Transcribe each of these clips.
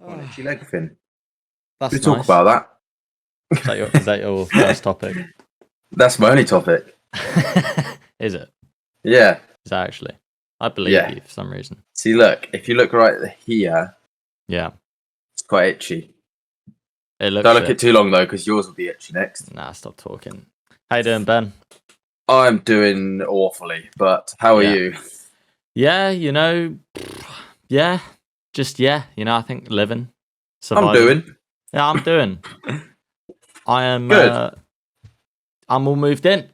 One Oh, itchy leg fin. We that's talk nice. about that. Is that your first topic? That's my only topic. Is it? Yeah, Is that actually? I believe yeah. you for some reason. See, look, if you look right here, Yeah, it's quite itchy. it Don't looks look it. it too long though, because yours will be itchy next. Nah, stop talking. How you doing, Ben? I'm doing awfully, but how are Yeah. you? Yeah, yeah, I think living, I'm surviving. doing Yeah, I'm doing. I am. good. I'm all moved in.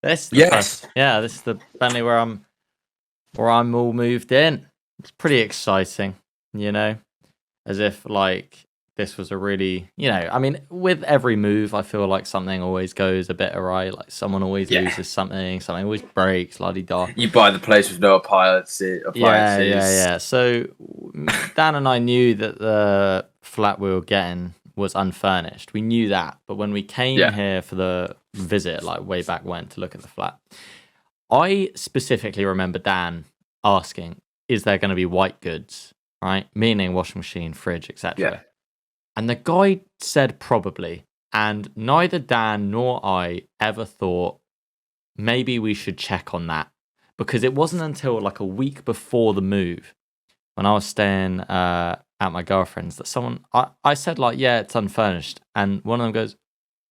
This is the Yes. first. Yeah, this is the Benley where I'm all moved in. It's pretty exciting, as if like this was a really, I mean, with every move, I feel like something always goes a bit awry. Like someone always Yeah. loses something always breaks, la di da. You buy the place with no appliances. Yeah. So Dan and I knew that the flat we were getting was unfurnished. We knew that, but when we came here for the visit, like way back when, to look at the flat, I specifically remember Dan asking, "Is there going to be white goods?" Right, meaning washing machine, fridge, etc. Yeah. And the guy said probably, and neither Dan nor I ever thought maybe we should check on that, because it wasn't until like a week before the move, when I was staying at my girlfriend's, that I said like, yeah, it's unfurnished, and one of them goes,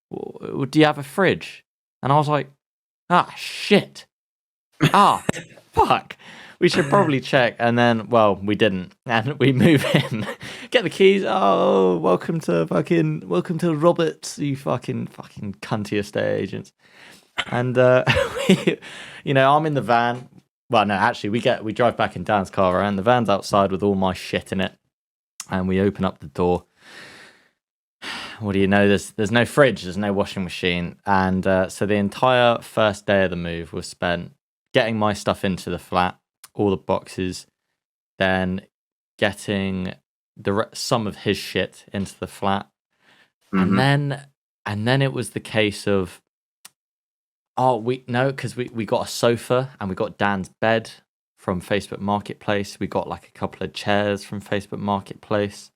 well, do you have a fridge? And I was like, shit, fuck, we should probably check. And then, well, we didn't, and we move in, get the keys. Oh, welcome to Roberts, you fucking cunty estate agents. And I'm in the van. Well, no, actually, we drive back in Dan's car, and the van's outside with all my shit in it. And we open up the door. What do you know? There's no fridge, there's no washing machine, and so the entire first day of the move was spent getting my stuff into the flat, all the boxes, then getting some of his shit into the flat, and then it was the case of, because we got a sofa and we got Dan's bed from Facebook Marketplace. We got like a couple of chairs from Facebook Marketplace.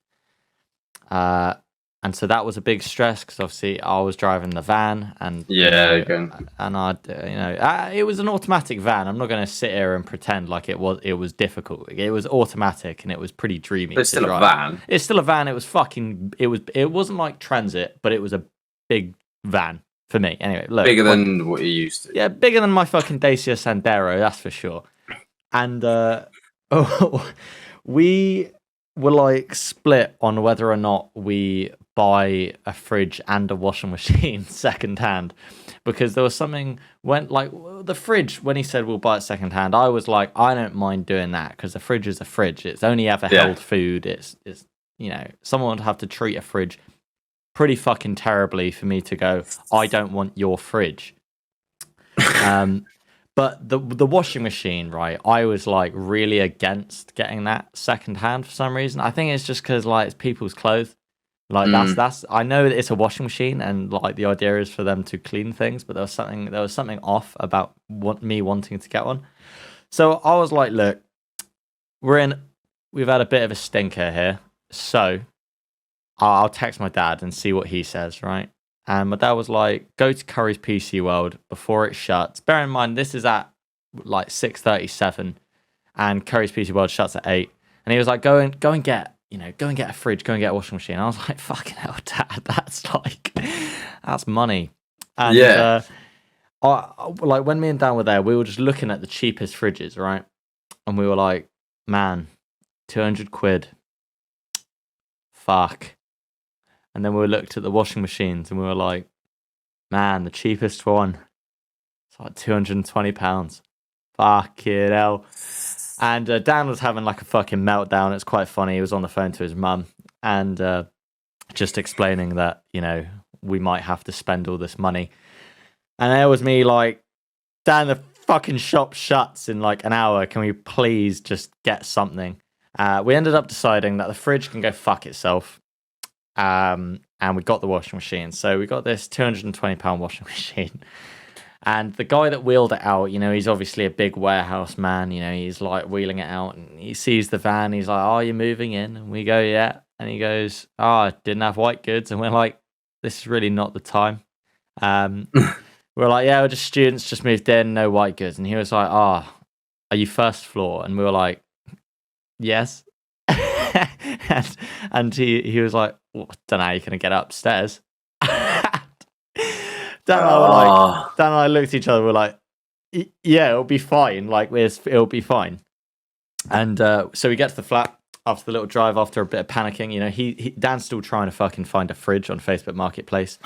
And so that was a big stress, because obviously I was driving the van, and it was an automatic van. I'm not going to sit here and pretend like it was difficult. It was automatic and it was pretty dreamy. But it's still a van. It's still a van. It wasn't like Transit, but it was a big van for me. Anyway, look, bigger than what you used to. Yeah, bigger than my fucking Dacia Sandero, that's for sure. And we were like split on whether or not we buy a fridge and a washing machine secondhand, because there was something the fridge, when he said we'll buy it secondhand, I was like, I don't mind doing that, because the fridge is a fridge. It's only ever held food. It's someone would have to treat a fridge pretty fucking terribly for me to go, I don't want your fridge. But the washing machine, right? I was like really against getting that secondhand for some reason. I think it's just because like it's people's clothes. Like that's I know that it's a washing machine, and like the idea is for them to clean things, but there was something off about me wanting to get one. So I was like, look, we've had a bit of a stinker here, so I'll text my dad and see what he says, right? And my dad was like, go to Curry's PC World before it shuts. Bear in mind, this is at like 6:37, and Curry's PC World shuts at 8. And he was like, go and get a fridge, go and get a washing machine. And I was like, fucking hell, Dad, that's money. And like when me and Dan were there, we were just looking at the cheapest fridges, right? And we were like, man, 200 quid. Fuck. And then we looked at the washing machines and we were like, man, the cheapest one, it's like £220. Fuck it hell. And Dan was having like a fucking meltdown. It's quite funny. He was on the phone to his mum and just explaining that, we might have to spend all this money. And there was me like, Dan, the fucking shop shuts in like an hour. Can we please just get something? We ended up deciding that the fridge can go fuck itself. And we got the washing machine. So we got this £220 washing machine. And the guy that wheeled it out, he's obviously a big warehouse man. He's like wheeling it out, and he sees the van. He's like, oh, you're moving in? And we go, yeah. And he goes, "Oh, I didn't have white goods." And we're like, "This is really not the time." We're like, "Yeah, we're just students, just moved in, no white goods." And he was like, "Oh, are you first floor?" And we were like, "Yes." and he was like, well, "Don't know how you're gonna get upstairs." Dan and I were like, Dan and I looked at each other. We're like, "Yeah, it'll be fine. Like, it'll be fine." And so we get to the flat after the little drive, after a bit of panicking. You know, Dan's still trying to fucking find a fridge on Facebook Marketplace.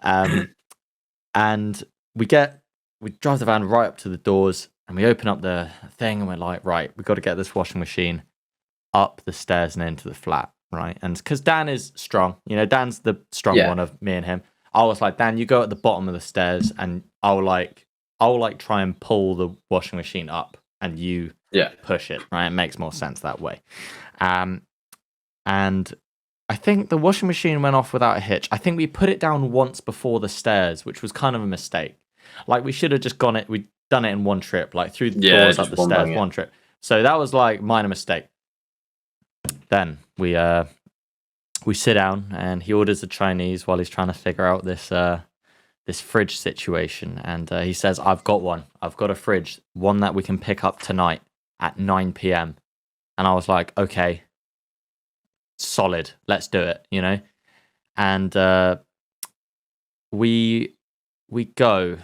And we drive the van right up to the doors, and we open up the thing, and we're like, right, we've got to get this washing machine up the stairs and into the flat, right? And because Dan is strong, you know, Dan's the strong one of me and him. I was like, "Dan, you go at the bottom of the stairs, and I'll try and pull the washing machine up, and you push it, right? It makes more sense that way." And I think the washing machine went off without a hitch. I think we put it down once before the stairs, which was kind of a mistake. Like, we should have just we'd done it in one trip, like through the doors up the stairs, one trip. So that was like minor mistake. Then we sit down, and he orders the Chinese while he's trying to figure out this fridge situation. And he says, "I've got one. I've got a fridge, one that we can pick up tonight at 9 p.m. And I was like, "Okay, solid. Let's do it," you know? And we go,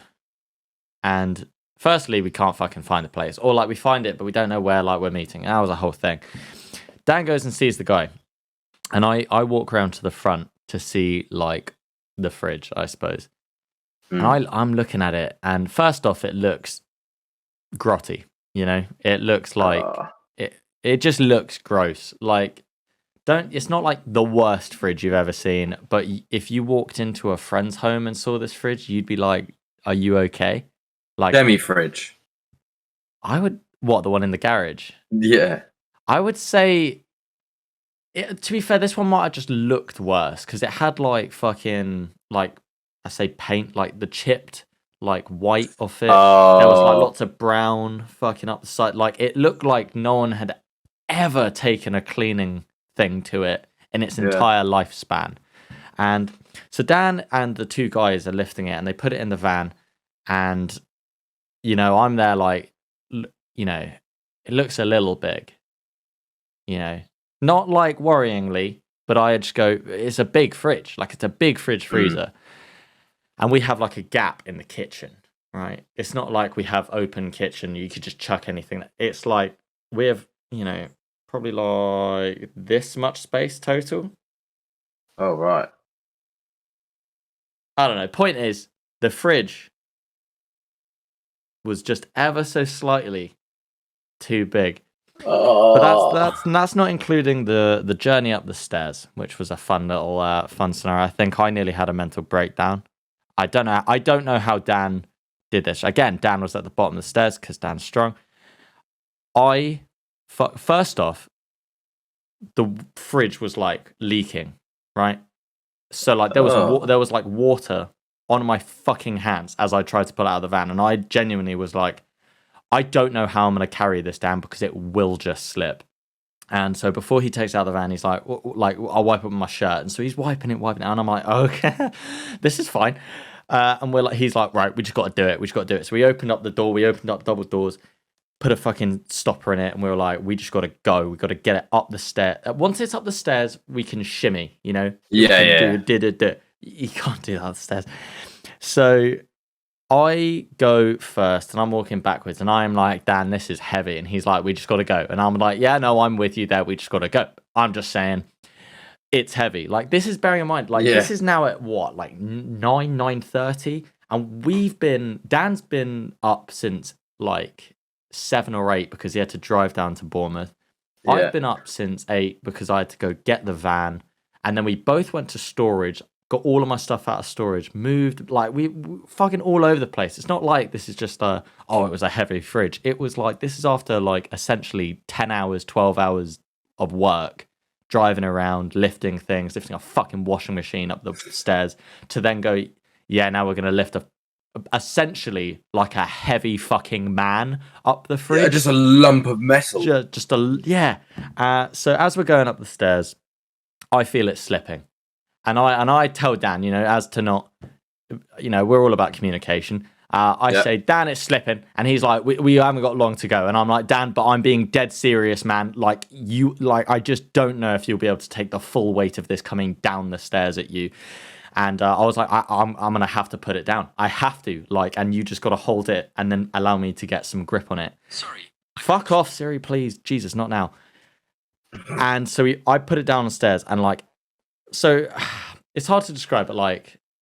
and firstly, we can't fucking find the place. Or, like, we find it, but we don't know where, like, we're meeting. That was a whole thing. Dan goes and sees the guy. And I walk around to the front to see, like, the fridge, I suppose. And I'm looking at it, and first off, it looks grotty, you know? It looks like... It just looks gross. Like, it's not like the worst fridge you've ever seen, but if you walked into a friend's home and saw this fridge, you'd be like, "Are you okay?" Like, semi-fridge. I would... What, the one in the garage? Yeah. I would say... to be fair, this one might have just looked worse because it had like fucking, like, I say paint, like the chipped like white off it. There was like lots of brown fucking up the side. Like, it looked like no one had ever taken a cleaning thing to it in its entire lifespan. And so Dan and the two guys are lifting it, and they put it in the van, and you know, I'm there like, you know, it looks a little big, you know. Not like worryingly, but I just go, it's a big fridge. Like, it's a big fridge freezer. And we have like a gap in the kitchen, right? It's not like we have open kitchen. You could just chuck anything. It's like we have, you know, probably like this much space total. Oh, right. I don't know. Point is, the fridge was just ever so slightly too big. But that's not including the journey up the stairs, which was a fun little fun scenario. I think I nearly had a mental breakdown. I don't know how Dan did this. Again, Dan was at the bottom of the stairs because Dan's strong. First off, the fridge was like leaking, right? So like there was like water on my fucking hands as I tried to pull it out of the van, and I genuinely was like, I don't know how I'm going to carry this down because it will just slip. And so before he takes it out of the van, he's like, I'll wipe it with my shirt. And so he's wiping it, and I'm like, okay, this is fine. And he's like, right, we just got to do it. So we opened up the door, we opened up double doors, put a fucking stopper in it, and we were like, we just got to go. We got to get it up the stair. Once it's up the stairs, we can shimmy, you know? Yeah. You can't do that up the stairs. So I go first, and I'm walking backwards, and I'm like, Dan, this is heavy. And he's like, we just got to go. And I'm like, yeah, no, I'm with you there. We just got to go. I'm just saying, it's heavy. Like, this is, bearing in mind, like, this is now at what, like 9:30, and Dan's been up since like 7 or 8 because he had to drive down to Bournemouth. Yeah. I've been up since 8 because I had to go get the van, and then we both went to storage, got all of my stuff out of storage, moved, like, we fucking all over the place. It's not like this is just it was a heavy fridge. It was like, this is after like essentially 10 hours, 12 hours of work, driving around, lifting things, lifting a fucking washing machine up the stairs to then go, now we're going to lift essentially like a heavy fucking man up the fridge. Yeah, just a lump of metal. So as we're going up the stairs, I feel it slipping. And I tell Dan, as to not, we're all about communication. I say, Dan, it's slipping. And he's like, we haven't got long to go. And I'm like, Dan, but I'm being dead serious, man. Like, I just don't know if you'll be able to take the full weight of this coming down the stairs at you. And I was like, I'm going to have to put it down. I have to. And you just got to hold it and then allow me to get some grip on it. Sorry. Fuck off, Siri, please. Jesus, not now. And so I put it down the stairs and so it's hard to describe, but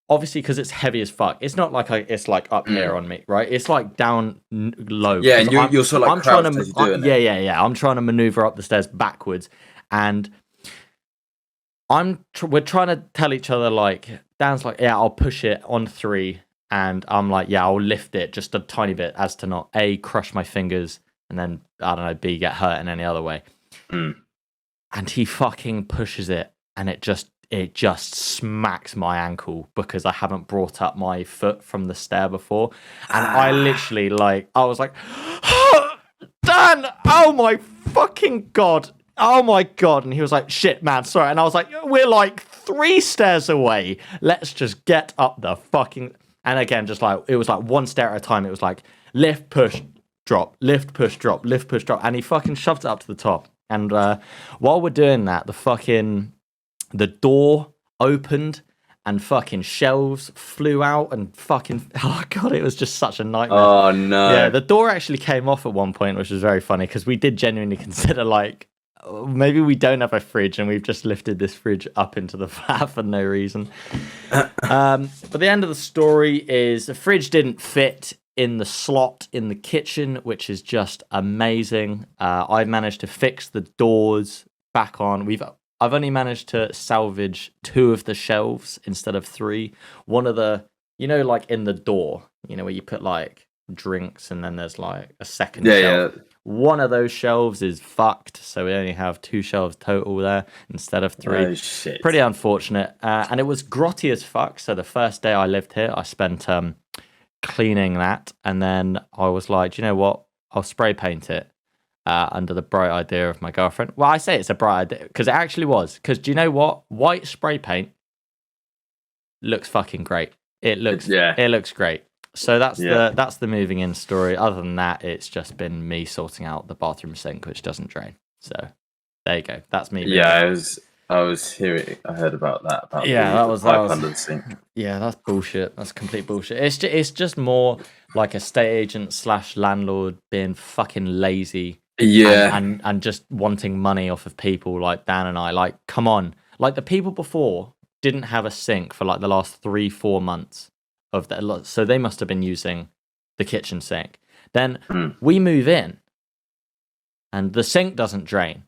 obviously because it's heavy as fuck, it's not like it's up here on me, right? It's down low. Yeah, and you're sort of crouched as you're doing it. Yeah. I'm trying to maneuver up the stairs backwards, and we're trying to tell each other Dan's like, yeah, I'll push it on 3, and I'm like, yeah, I'll lift it just a tiny bit as to not A, crush my fingers, and then I don't know, B, get hurt in any other way. And he fucking pushes it, and it just smacks my ankle because I haven't brought up my foot from the stair before. And I literally, I was like, Dan, oh my fucking God. Oh my God. And he was like, shit, man, sorry. And I was like, we're 3 stairs away. Let's just get up the fucking... And again, just it was 1 stair at a time. It was lift, push, drop, lift, push, drop, lift, push, drop. And he fucking shoved it up to the top. And while we're doing that, the door opened and fucking shelves flew out and fucking, oh God, it was just such a nightmare. Oh no. Yeah, the door actually came off at one point, which was very funny because we did genuinely consider maybe we don't have a fridge and we've just lifted this fridge up into the flat for no reason. But the end of the story is the fridge didn't fit in the slot in the kitchen, which is just amazing. I managed to fix the doors back on. I've only managed to salvage 2 of the shelves instead of 3. One of the, in the door, where you put drinks and then there's a second shelf. Yeah. One of those shelves is fucked, so we only have 2 shelves total there instead of 3. Oh, shit. Pretty unfortunate. And it was grotty as fuck. So the first day I lived here, I spent cleaning that, and then I was like, you know what? I'll spray paint it. Under the bright idea of my girlfriend. Well, I say it's a bright idea because it actually was. Because do you know what? White spray paint looks fucking great. It looks great. So that's the moving in story. Other than that, it's just been me sorting out the bathroom sink, which doesn't drain. So there you go. That's me. Yeah, I heard about that. That was under the sink. Yeah, that's bullshit. That's complete bullshit. It's just more like a estate agent / landlord being fucking lazy. Yeah, and just wanting money off of people like Dan and I. Come on, the people before didn't have a sink for the last 3-4 months of that, so they must have been using the kitchen sink. Then we move in, and the sink doesn't drain.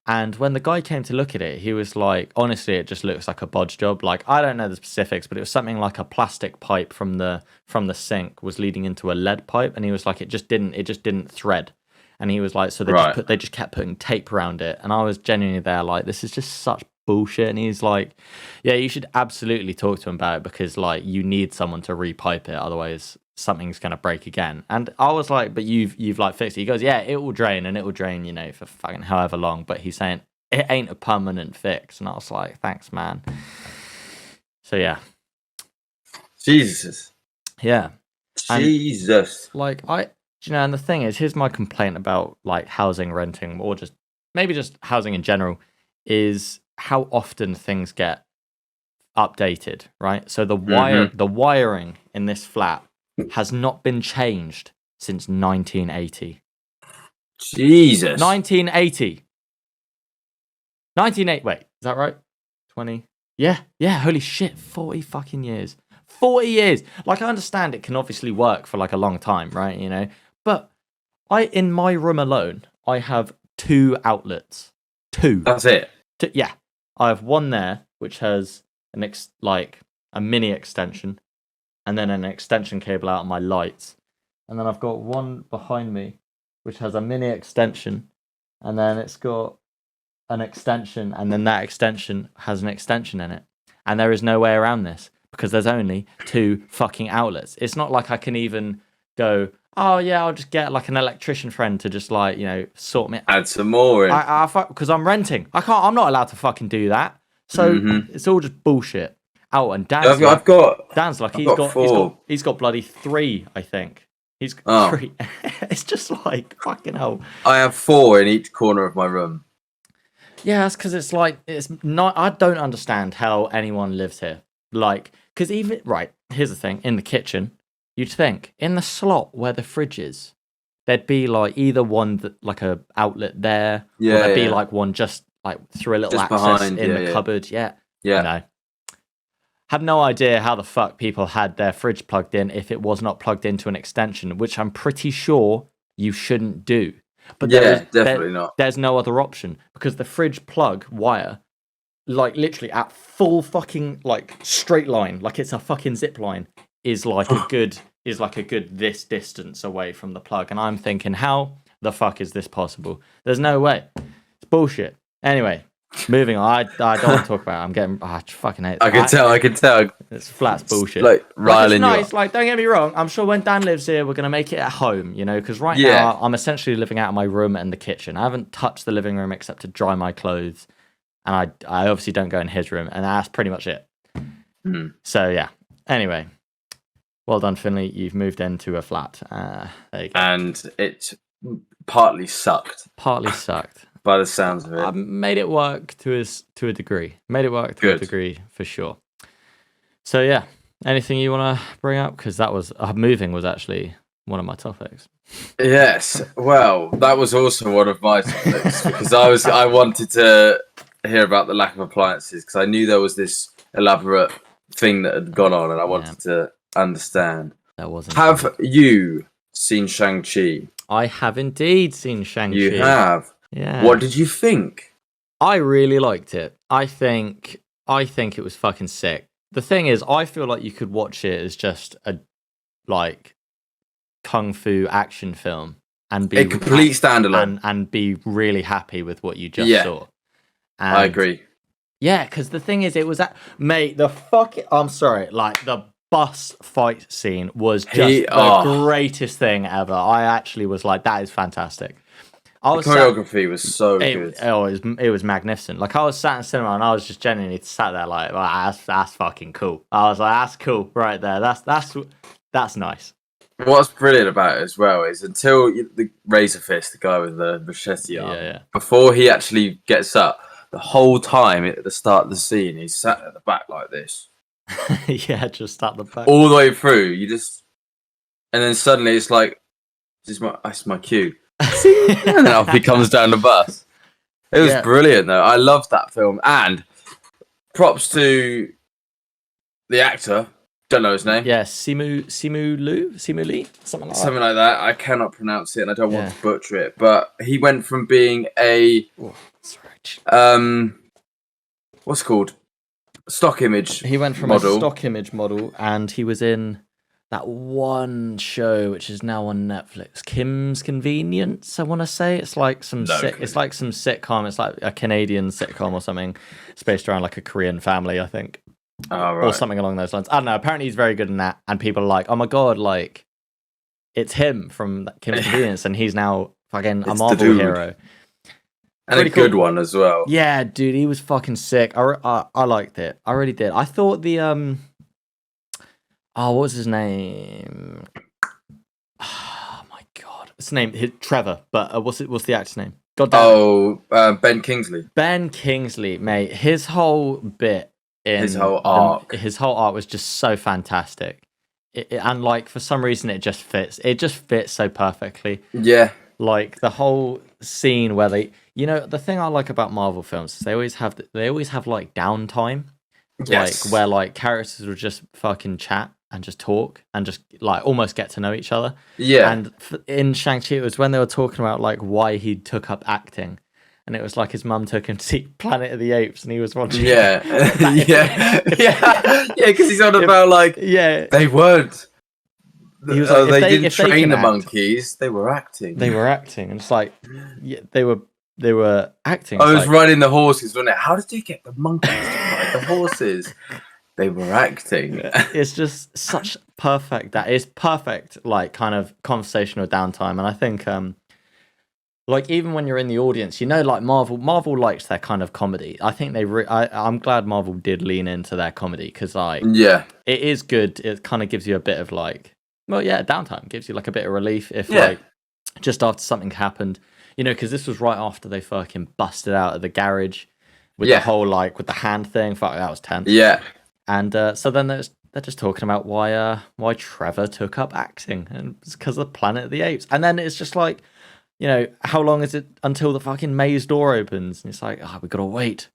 And when the guy came to look at it, he was like, honestly, it just looks like a bodge job. I don't know the specifics, but it was something like a plastic pipe from the sink was leading into a lead pipe, and he was like, it just didn't thread. And he was like, so they just kept putting tape around it. And I was genuinely there this is just such bullshit. And he's like, yeah, you should absolutely talk to him about it because you need someone to repipe it. Otherwise something's going to break again. And I was like, but you've fixed it. He goes, yeah, it will drain and it will drain, for fucking however long. But he's saying it ain't a permanent fix. And I was like, thanks, man. So yeah. Jesus. Yeah. Jesus. And the thing is, here's my complaint about housing, renting, or just maybe just housing in general, is how often things get updated, right? So the wiring in this flat has not been changed since 1980. Jesus. 1980. 1980. Wait, is that right? 20. Yeah, holy shit, 40 fucking years. 40 years. I understand it can obviously work for a long time, right? But in my room alone, I have 2 outlets. 2. That's it. Yeah. I have one there, which has a mini extension, and then an extension cable out of my lights. And then I've got one behind me, which has a mini extension, and then it's got an extension, and then that extension has an extension in it. And there is no way around this because there's only 2 fucking outlets. It's not like I can even go, oh yeah, I'll just get an electrician friend to just sort me. Add some more in. Because I'm renting. I'm not allowed to fucking do that. So it's all just bullshit. Oh, and Dan's I've got like I've got 4. he's got bloody 3, I think. He's got Oh. 3. It's just like fucking hell. I have 4 in each corner of my room. Yeah, that's because it's like it's not. I don't understand how anyone lives here. Like, because even right here's the thing: in the kitchen, you'd think in the slot where the fridge is, there'd be like either one that like a outlet there, or there'd be like one just like through a little just access behind, in the cupboard. Yeah. Yeah. No. Have no idea how the fuck people had their fridge plugged in if it was not plugged into an extension, which I'm pretty sure you shouldn't do. But definitely not. There's no other option because the fridge plug wire, like literally at full fucking like straight line, like it's a fucking zip line, is like a good this distance away from the plug. And I'm thinking, how the fuck is this possible? There's no way. It's bullshit. Anyway. Moving on, I don't want to talk about it. I'm getting, I fucking hate it. I can tell. It's flat bullshit. Like, riling it's nice, like, don't get me wrong. I'm sure when Dan lives here, we're going to make it at home, you know, because now I'm essentially living out of my room and the kitchen. I haven't touched the living room except to dry my clothes. And I obviously don't go in his room. And that's pretty much it. So, yeah. Anyway, well done, Finley. You've moved into a flat. There you go. And it partly sucked. By the sounds of it. I made it work to a degree. A degree for sure. So yeah, anything you want to bring up? Because that was moving was actually one of my topics. Yes, well, that was also one of my topics because I wanted to hear about the lack of appliances because I knew there was this elaborate thing that had gone on and I wanted to understand. That wasn't. Have you seen Shang-Chi? I have indeed seen Shang-Chi. You have. Yeah. What did you think? I really liked it. I think it was fucking sick. The thing is, I feel like you could watch it as just a like kung fu action film and be a complete standalone and be really happy with what you just saw. And I agree. Yeah, because the thing is, it was I'm sorry, like the bus fight scene was just the greatest thing ever. I actually was like, that is fantastic. The choreography was so good. It was magnificent. Like I was sat in cinema and I was just genuinely sat there like, wow, that's fucking cool. I was like, that's cool right there. That's nice. What's brilliant about it as well is until the Razor Fist, the guy with the machete arm, before he actually gets up, the whole time at the start of the scene, he's sat at the back like this. Yeah, just at the back. All the way through, and then suddenly it's like, that's my cue. And then off he comes down the bus. It was brilliant though. I loved that film. And props to the actor. Don't know his name. Yeah, Simu Lee? Something like that. I cannot pronounce it and I don't want to butcher it. But he went from being what's it called? Stock image. He went from a stock image model and he was in that one show which is now on Netflix, Kim's Convenience. I want to say it's like some sitcom. It's like a Canadian sitcom or something. It's based around like a Korean family, I think, or something along those lines. I don't know. Apparently, he's very good in that, and people are like, "Oh my god, like it's him from Kim's Convenience," and he's now fucking a Marvel hero. And pretty a good one as well. Yeah, dude, he was fucking sick. I liked it. I really did. I thought the what was his name? Oh my god, his name Trevor. But what's the actor's name? God damn. Ben Kingsley. Ben Kingsley, mate. His whole bit his whole arc was just so fantastic. And like for some reason, it just fits. It just fits so perfectly. Yeah. Like the whole scene where the thing I like about Marvel films is they always have like downtime. Yes. Like where like characters will just fucking chat and just talk and just like almost get to know each other. Yeah. And in Shang-Chi, it was when they were talking about like why he took up acting. And it was like his mum took him to see Planet of the Apes and he was watching. Yeah. Yeah, because he's on about like, they weren't. He was like, they didn't train the monkeys, they were acting. And it's like, they were acting. I was riding the horses, wasn't it? How did you get the monkeys to ride the horses? They were acting. It's just such perfect. That is perfect, like kind of conversational downtime. And I think, like even when you're in the audience, like Marvel likes their kind of comedy. I think I'm glad Marvel did lean into their comedy because like Yeah. it is good. It kind of gives you a bit of like, well, yeah, downtime. Gives you like a bit of relief if Yeah. like just after something happened, because this was right after they fucking busted out of the garage with the whole like with the hand thing. Fuck, that was tense. Yeah. And so then they're just talking about why Trevor took up acting, and it's because of Planet of the Apes. And then it's just like, how long is it until the fucking maze door opens? And it's like, we gotta wait.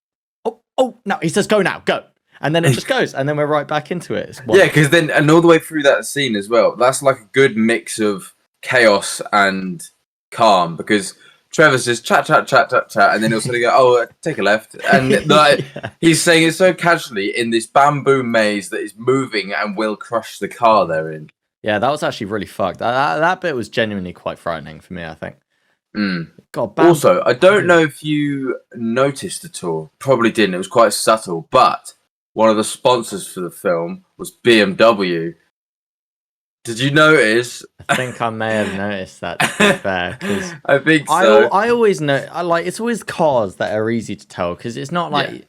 Oh no, he says go now, go. And then it just goes, and then we're right back into it. Yeah, because then, and all the way through that scene as well, that's like a good mix of chaos and calm, because Trevor's just chat, and then he'll sort of go, oh, take a left. And like, he's saying it so casually in this bamboo maze that is moving and will crush the car they're in. Yeah, that was actually really fucked. That bit was genuinely quite frightening for me, I think. God, also, I don't know if you noticed at all. Probably didn't. It was quite subtle. But one of the sponsors for the film was BMW. Did you notice? I think I may have noticed that, to be fair. Cause I think so. I always know. It's always cars that are easy to tell because it's not like,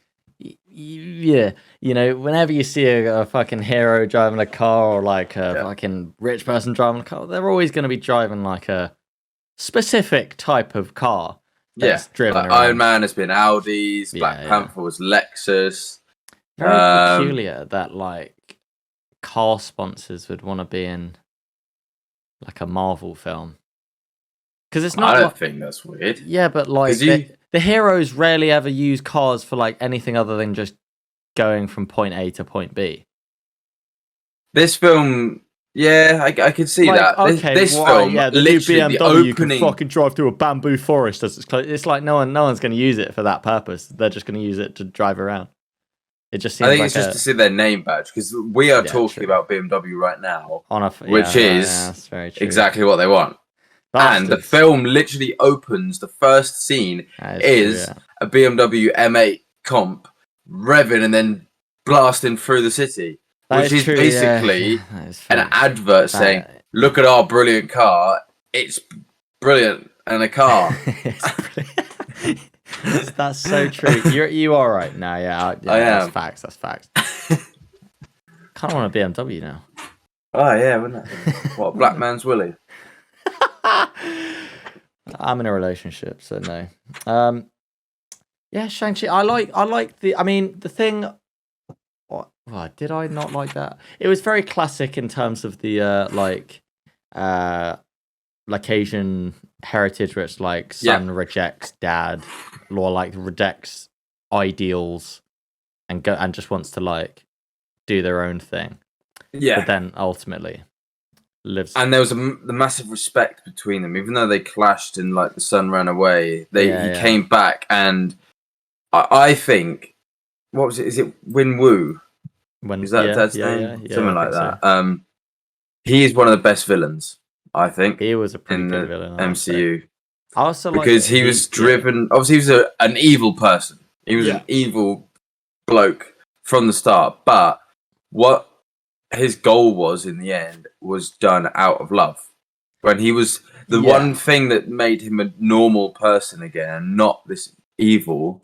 whenever you see a fucking hero driving a car or like a fucking rich person driving a car, they're always going to be driving like a specific type of car that's driven like around. Iron Man has been Audi's, Black Panther was Lexus. Very peculiar that like car sponsors would want to be in like a Marvel film, because it's not. I don't think that's weird. Yeah, but like the heroes rarely ever use cars for like anything other than just going from point A to point B. This film. Yeah, I could see that. Okay, this film, the literally, BMW, the opening... you can fucking drive through a bamboo forest as it's close. It's like no one's going to use it for that purpose. They're just going to use it to drive around. It just seems I think it's just to see their name badge, because we are talking about BMW right now, which is very true. exactly what they want. Bastards. And the film literally opens. The first scene is a BMW M8 comp revving and then blasting through the city. Which is basically an advert saying, look at our brilliant car. It's brilliant and a car. That's so true. You are right now. Yeah, I am. That's facts. Kind of want a BMW now. Oh, yeah, wouldn't it? What, a black man's willy? I'm in a relationship, so no. Yeah, Shang-Chi. I like the thing... What, did I not like that? It was very classic in terms of the like Asian heritage, where it's like son rejects dad, or like rejects ideals, and just wants to like do their own thing. Yeah, but then ultimately lives. And there was the massive respect between them, even though they clashed and like the son ran away. He came back, and I think, what was it? Is it Win Woo? Is that dad's name? Something like that. So. He is one of the best villains, I think. He was a pretty good villain. MCU. I also because he was driven. Obviously, he was an evil person. He was an evil bloke from the start. But what his goal was in the end was done out of love. When he was the one thing that made him a normal person again, and not this evil.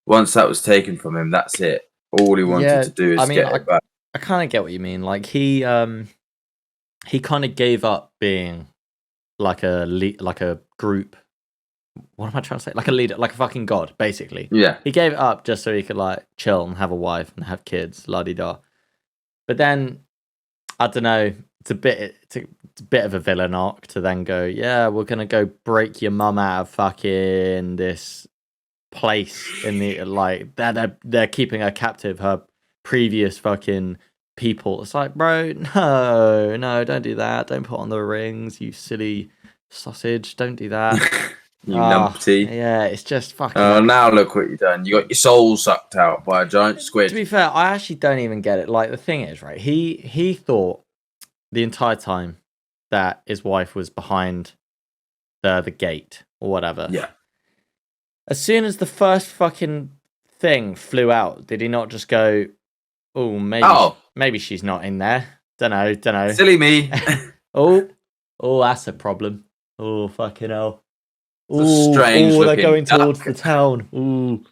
Once that was taken from him, that's it. All he wanted to do is get it back. I kind of get what you mean. Like he kind of gave up being like a group. What am I trying to say? Like a leader, like a fucking god, basically. Yeah. He gave it up just so he could like chill and have a wife and have kids, la di da. But then I don't know. It's a bit of a villain arc to then go. Yeah, we're gonna go break your mum out of fucking this place in the like they're keeping her captive, her previous fucking people. It's like, bro, no, don't do that. Don't put on the rings, you silly sausage. Don't do that. You numpty. Yeah, it's just fucking. Oh, now look what you've done. You got your soul sucked out by a giant squid. To be fair, I actually don't even get it. Like the thing is, right? He thought the entire time that his wife was behind the gate or whatever. Yeah. As soon as the first fucking thing flew out, did he not just go, maybe she's not in there. Don't know. Silly me. oh, that's a problem. Oh, fucking hell. It's a strange they're looking going duck. towards the town. Ooh.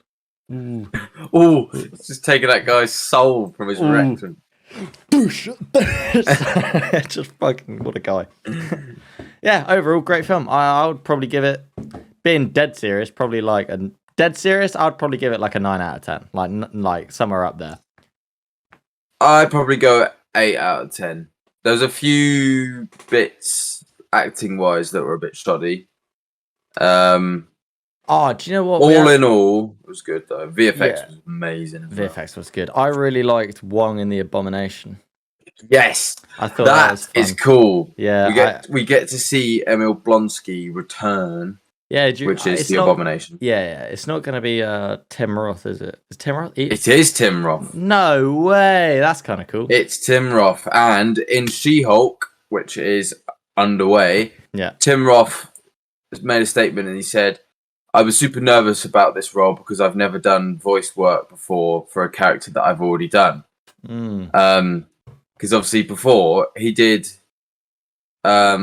It's just taking that guy's soul from his rectum. Just fucking what a guy. Yeah, overall great film. I would probably give it, being dead serious, probably like a dead serious. I'd probably give it like a 9 out of 10, like somewhere up there. I'd probably go 8 out of 10. There's a few bits acting wise that were a bit shoddy. Oh, do you know what? All in all, it was good though. VFX was amazing. VFX was good. I really liked Wong in the Abomination. Yes, I thought that was fun. is cool. Yeah, we get to see Emil Blonsky return. Yeah, which is the Abomination. Yeah, it's not going to be Tim Roth, is it? Is Tim Roth? It is Tim Roth. No way! That's kind of cool. It's Tim Roth, and in She-Hulk, which is underway, Tim Roth made a statement and he said, "I was super nervous about this role because I've never done voice work before for a character that I've already done." Because obviously before he did, I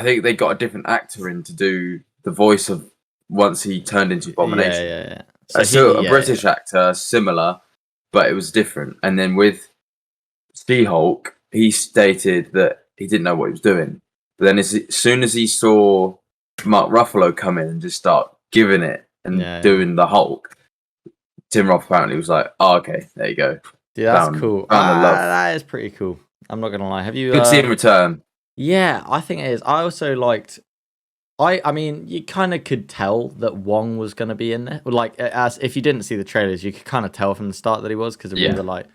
think they got a different actor in to do the voice of once he turned into Abomination. Yeah. So a British actor, similar, but it was different. And then with She-Hulk, he stated that he didn't know what he was doing. But then as soon as he saw Mark Ruffalo come in and just start giving it and doing the Hulk, Tim Roth apparently was like, "Oh, okay, there you go." Yeah, that's cool. That is pretty cool. I'm not gonna lie. Have you? Good to see him return. Yeah, I think it is. I also liked. I mean, you kind of could tell that Wong was going to be in there. Like, as if you didn't see the trailers, you could kind of tell from the start that he was because of all the like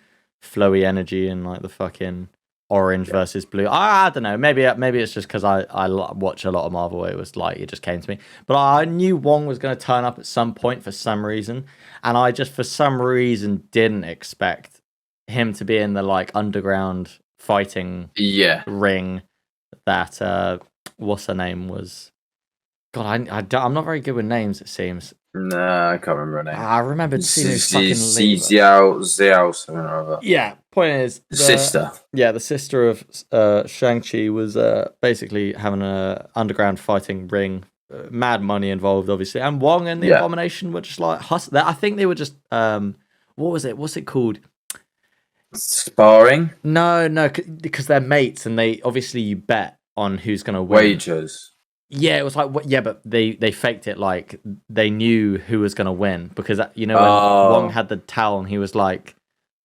flowy energy and like the fucking orange versus blue. I don't know. Maybe it's just because I watch a lot of Marvel. It was like it just came to me. But I knew Wong was going to turn up at some point for some reason, and I just for some reason didn't expect him to be in the like underground fighting ring that what's her name was. God, I'm not very good with names, it seems. No, I can't remember her name. I remembered seeing his fucking Xiao, something or other. Yeah, point is... The sister. Yeah, the sister of Shang-Chi was basically having an underground fighting ring. Mad money involved, obviously. And Wong and the Abomination were just like... I think they were just... what was it? What's it called? Sparring? No, because they're mates and they... Obviously, you bet on who's going to win. Wagers. Yeah, it was like but they faked it like they knew who was gonna win because when Wong had the towel and he was like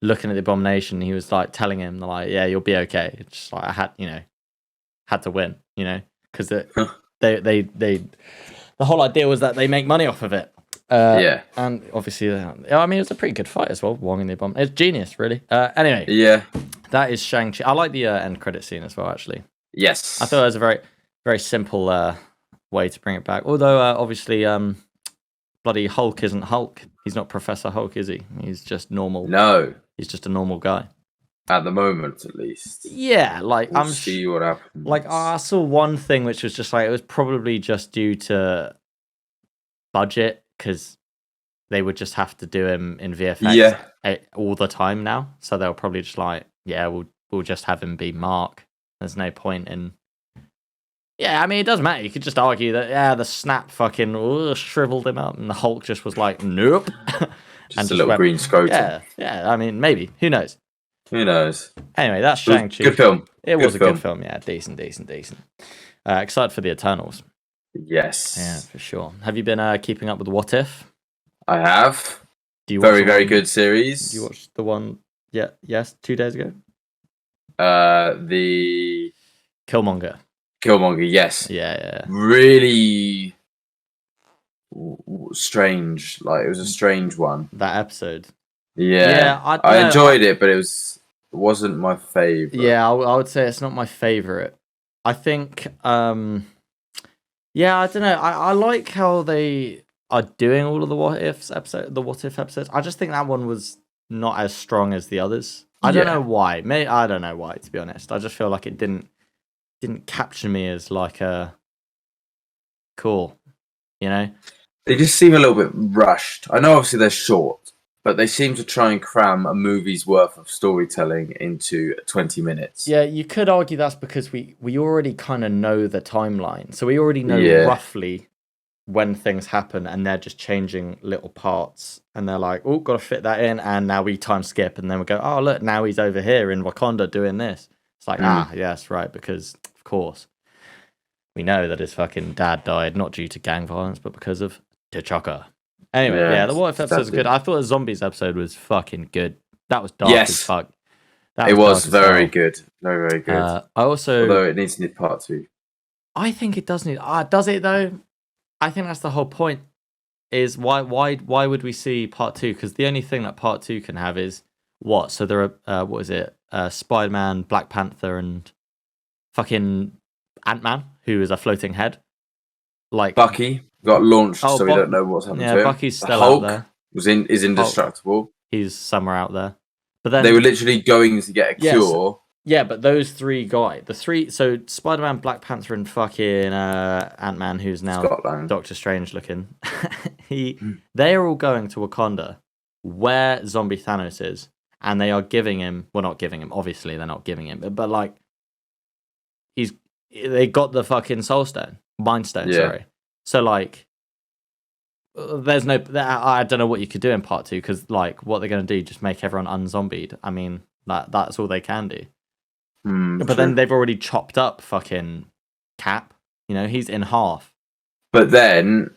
looking at the Abomination, he was like telling him like, "Yeah, you'll be okay." It's just like I had to win, because they the whole idea was that they make money off of it. And obviously, I mean, it was a pretty good fight as well. Wong and the Abomination, it's genius, really. Anyway, that is Shang-Chi. I like the end credit scene as well, actually. Yes, I thought it was a very very simple way to bring it back. Although, obviously, bloody Hulk isn't Hulk. He's not Professor Hulk, is he? He's just normal. No. He's just a normal guy. At the moment, at least. Yeah, like, we'll see what happens. Like, I saw one thing which was just like, it was probably just due to budget, because they would just have to do him in VFX all the time now. So they'll probably just like, we'll just have him be Mark. There's no point in... Yeah, I mean, it doesn't matter. You could just argue that, the snap fucking shriveled him up, and the Hulk just was like, nope. Just a little green scrotum. Yeah, I mean, maybe. Who knows? Anyway, that's Shang-Chi. Good film. It was a good film, yeah. Decent. Excited for the Eternals. Yes. Yeah, for sure. Have you been keeping up with What If? I have. Very good series. You watched the one, 2 days ago? The... Killmonger, yes. Yeah. Really strange. Like, it was a strange one. That episode. Yeah. I enjoyed it, but it wasn't my favorite. Yeah, I would say it's not my favorite. I think, I don't know. I like how they are doing all of the What If episodes. I just think that one was not as strong as the others. I don't know why. I don't know why, to be honest. I just feel like it didn't capture me as like a cool, They just seem a little bit rushed. I know obviously they're short, but they seem to try and cram a movie's worth of storytelling into 20 minutes. Yeah, you could argue that's because we already kind of know the timeline. So we already know roughly when things happen, and they're just changing little parts. And they're like, oh, got to fit that in. And now we time skip. And then we go, oh, look, now he's over here in Wakanda doing this. It's like, yes, right. Because, of course, we know that his fucking dad died, not due to gang violence, but because of T'Chaka. Anyway, the What If episode was good. I thought the Zombies episode was fucking good. That was dark as fuck. It was very good. Very, very good. Although it needs to need part 2. I think it does need... does it, though? I think that's the whole point, is why would we see part 2? Because the only thing that part 2 can have is what? So there are, what is it? Spider-Man, Black Panther, and fucking Ant-Man, who is a floating head. Like Bucky got launched, so we don't know what's happened to him. Bucky's still out there. Is indestructible. Hulk, he's somewhere out there. But then they were literally going to get a cure. Yeah, but those 3 guys, so Spider-Man, Black Panther, and fucking Ant-Man, who's now Scotland. Doctor Strange looking, they are all going to Wakanda, where Zombie Thanos is, and they are giving him, well, not giving him, obviously they're not giving him, but like, they got the fucking Soul Stone, Mind Stone, sorry. So like, there's no, I don't know what you could do in part 2, because like, what they're going to do, just make everyone unzombied. I mean, that's all they can do. But then they've already chopped up fucking Cap. You know, he's in half. But then,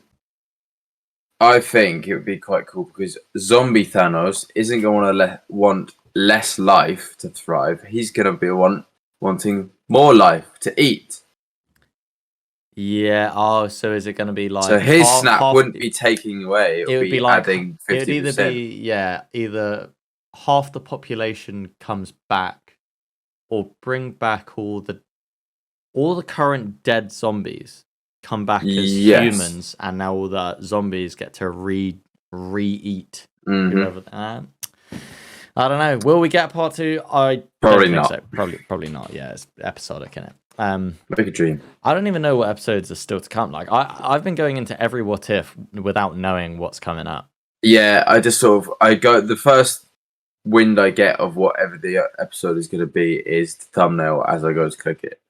I think it would be quite cool because Zombie Thanos isn't going to want less life to thrive. He's going to be wanting more life to eat. Yeah. Oh, so is it going to be like... So his snap wouldn't be taking away. It would be like adding 50%. It would either be, either half the population comes back, or bring back all the current dead zombies come back as humans, and now all the zombies get to re-eat whoever. I don't know. Will we get part 2? I probably not. So. Probably not. Yeah, it's episodic, isn't it? Make a dream. I don't even know what episodes are still to come. Like I've been going into every What If without knowing what's coming up. Yeah, I just I go the first wind I get of whatever the episode is going to be is the thumbnail as I go to click it.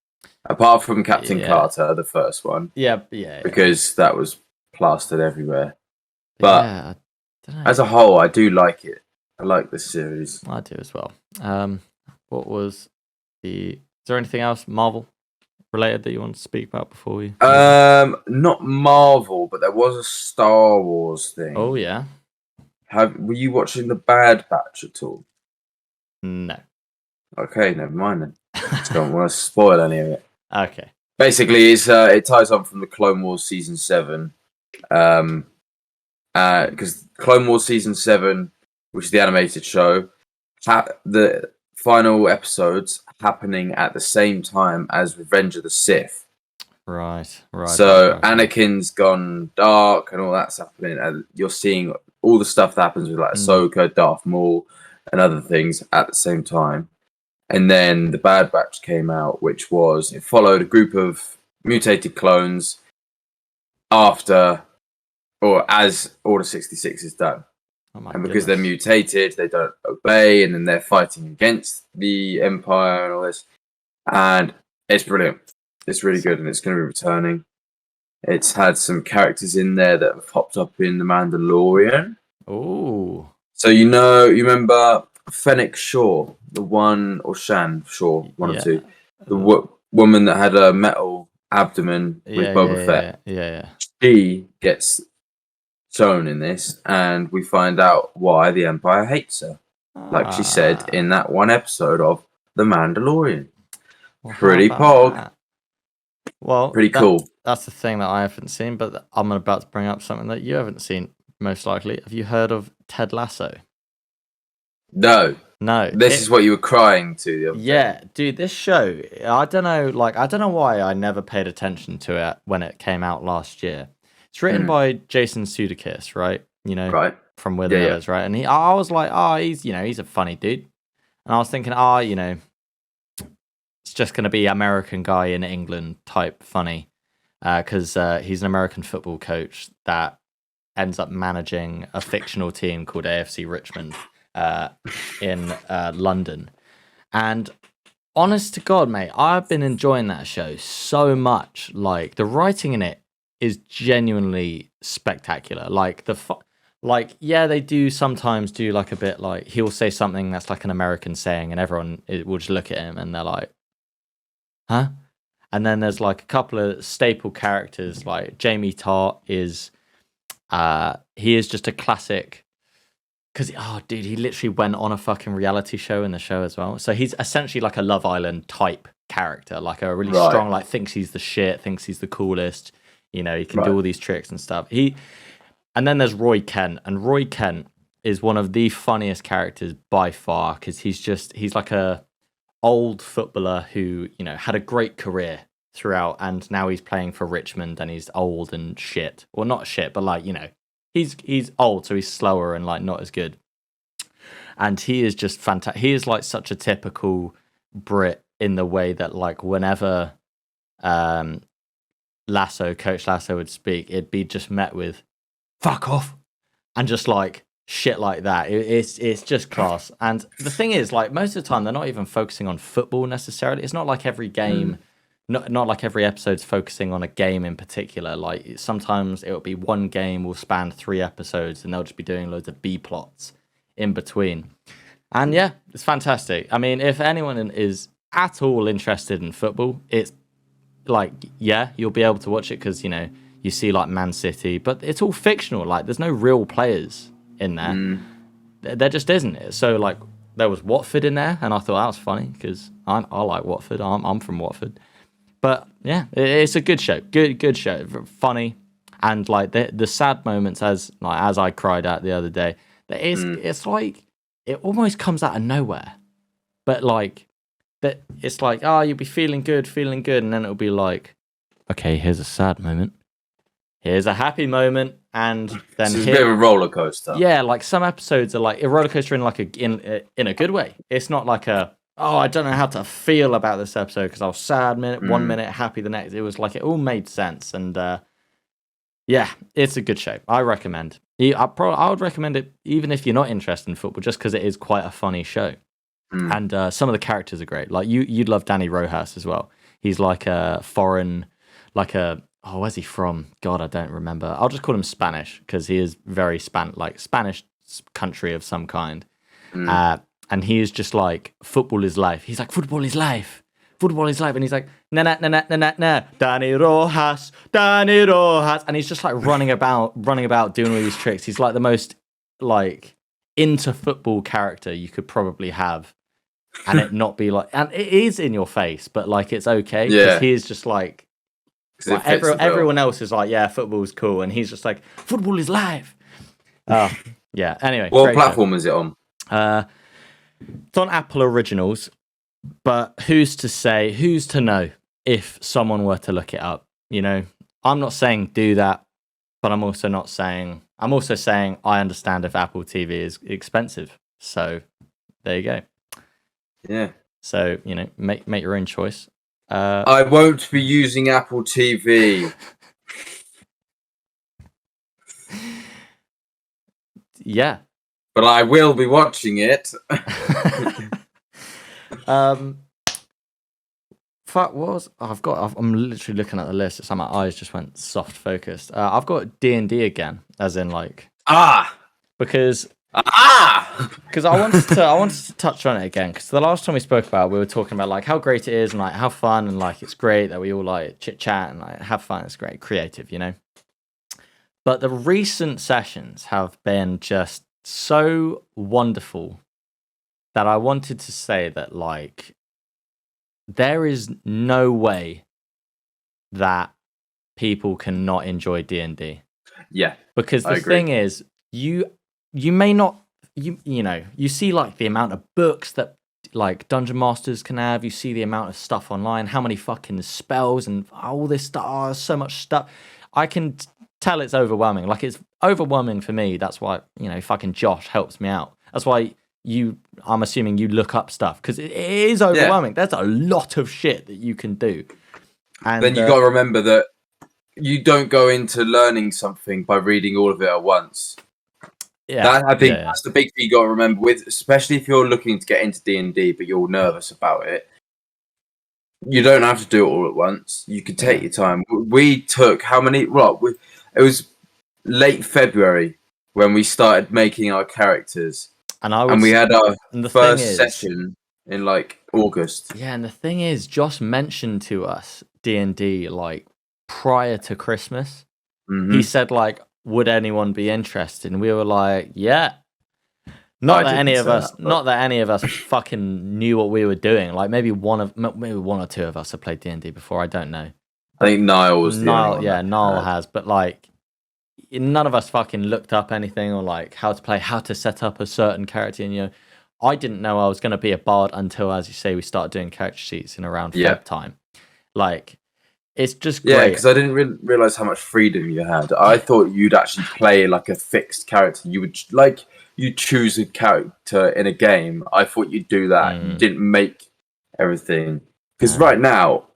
Apart from Captain Carter, the first one. Yeah. Because that was plastered everywhere. But as a whole, I do like it. I like this series. I do as well. Is there anything else Marvel related that you want to speak about before we... Not Marvel, but there was a Star Wars thing. Oh, yeah. Were you watching The Bad Batch at all? No. Okay, never mind then. Just don't want to spoil any of it. Okay. Basically, it ties on from the Clone Wars Season 7. Because Clone Wars Season 7, which is the animated show, the final episodes happening at the same time as Revenge of the Sith. Right. So Anakin's gone dark and all that's happening, and you're seeing all the stuff that happens with like Ahsoka, Darth Maul, and other things at the same time. And then The Bad Batch came out, which it followed a group of mutated clones after or as Order 66 is done. And because they're mutated, they don't obey, and then they're fighting against the Empire and all this. And it's brilliant. It's really good, and it's going to be returning. It's had some characters in there that have popped up in The Mandalorian. Oh. So you remember Fennec Shaw, the one, or Shan Shaw, one or two, the woman that had a metal abdomen with Boba Fett. Yeah. She gets shown in this, and we find out why the Empire hates her, like she said in that one episode of The Mandalorian. Pretty pog. Well, pretty cool. That's the thing that I haven't seen, but I'm about to bring up something that you haven't seen, most likely. Have you heard of Ted Lasso? No. This is what you were crying to the other day. Dude, this show, I don't know why I never paid attention to it when it came out last year. It's written by Jason Sudeikis, right? Right. From Where the Millers, right? And I was like, he's a funny dude. And I was thinking, it's just going to be American guy in England type funny, because he's an American football coach that ends up managing a fictional team called AFC Richmond in London. And honest to God, mate, I've been enjoying that show so much. Like, the writing in it is genuinely spectacular. Like, they do sometimes do like a bit like, he'll say something that's like an American saying, and everyone will just look at him and they're like, huh? And then there's like a couple of staple characters, like Jamie Tart is, he is just a classic, because, he literally went on a fucking reality show in the show as well. So he's essentially like a Love Island type character, like a really strong, like thinks he's the shit, thinks he's the coolest, he can do all these tricks and stuff. And then there's Roy Kent, and Roy Kent is one of the funniest characters by far, because he's like a old footballer who, had a great career throughout, and now he's playing for Richmond, and he's old and shit. Well, not shit, but like, he's old, so he's slower and like not as good. And he is just fantastic. He is like such a typical Brit in the way that, like, whenever Coach Lasso would speak, it'd be just met with "fuck off" and just like shit like that. It's just class. And the thing is, like, most of the time they're not even focusing on football necessarily. It's not like every game, not like every episode's focusing on a game in particular. Like, sometimes it'll be one game will span 3 episodes, and they'll just be doing loads of B plots in between. And yeah, it's fantastic. I mean, if anyone is at all interested in football, it's like, yeah, you'll be able to watch it because, you see like Man City, but it's all fictional. Like, there's no real players in there. There just isn't. So like, there was Watford in there, and I thought that was funny because I like Watford. I'm from Watford. But yeah, it's a good show. Good show. Funny, and like the sad moments, as I cried at the other day. It's like it almost comes out of nowhere, but like that. It's like, you'll be feeling good, and then it'll be like, okay, here's a sad moment, here's a happy moment, and then it's a bit of a roller coaster. Yeah, like some episodes are like a roller coaster in like in a good way. It's not like I don't know how to feel about this episode because I was sad one minute, happy the next. It was like it all made sense, and yeah, it's a good show. I recommend. I would recommend it even if you're not interested in football, just because it is quite a funny show, and some of the characters are great. Like you'd love Danny Rojas as well. He's like a foreign, where's he from? God, I don't remember. I'll just call him Spanish because he is very Spanish country of some kind. And he is just like, football is life. He's like, football is life. Football is life. And he's like, na na na na na na na, Danny Rojas. And he's just like running about doing all these tricks. He's like the most like into football character you could probably have. And it not be like, and it is in your face, but like it's okay. Because he is just like everyone else is like, yeah, football's cool. And he's just like, football is life. Yeah. Anyway. What platform is it on? It's on Apple Originals, but who's to know if someone were to look it up? I'm not saying do that, but I'm also saying I understand if Apple TV is expensive. So there you go. Yeah. So, make your own choice. I won't be using Apple TV. Yeah. But I will be watching it. I'm literally looking at the list. It's like my eyes just went soft focused. I've got D&D again, as in like because I wanted to touch on it again because the last time we spoke about it, we were talking about like how great it is and like how fun and like it's great that we all like chit chat and like have fun. It's great, creative, But the recent sessions have been just so wonderful that I wanted to say that like there is no way that people cannot enjoy D&D. Yeah. Because the thing is, you may not you see like the amount of books that like dungeon masters can have, you see the amount of stuff online, how many fucking spells and all this stuff, so much stuff. I can tell it's overwhelming. Like it's overwhelming for me. That's why, fucking Josh helps me out. That's why I'm assuming you look up stuff because it is overwhelming. Yeah. There's a lot of shit that you can do. And then you got to remember that you don't go into learning something by reading all of it at once. Yeah, I think that's the big thing you got to remember with, especially if you're looking to get into D&D, but you're nervous about it. You don't have to do it all at once. You can take your time. We took how many? Well, it was late February when we started making our characters, and we had our first session in like August. Yeah, and the thing is, Josh mentioned to us D&D like prior to Christmas. Mm-hmm. He said like, "Would anyone be interested?" And we were like, "Yeah." Not that any of us fucking knew what we were doing. Like maybe one or two of us have played D&D before. I don't know. I think Niall was the only one. Yeah, Niall has, but like none of us fucking looked up anything or like how to play, how to set up a certain character. And I didn't know I was going to be a bard until, as you say, we started doing character sheets in around Feb time. Like, it's just great. Yeah, because I didn't realize how much freedom you had. I thought you'd actually play like a fixed character. You choose a character in a game. I thought you'd do that. You didn't make everything. Because right now,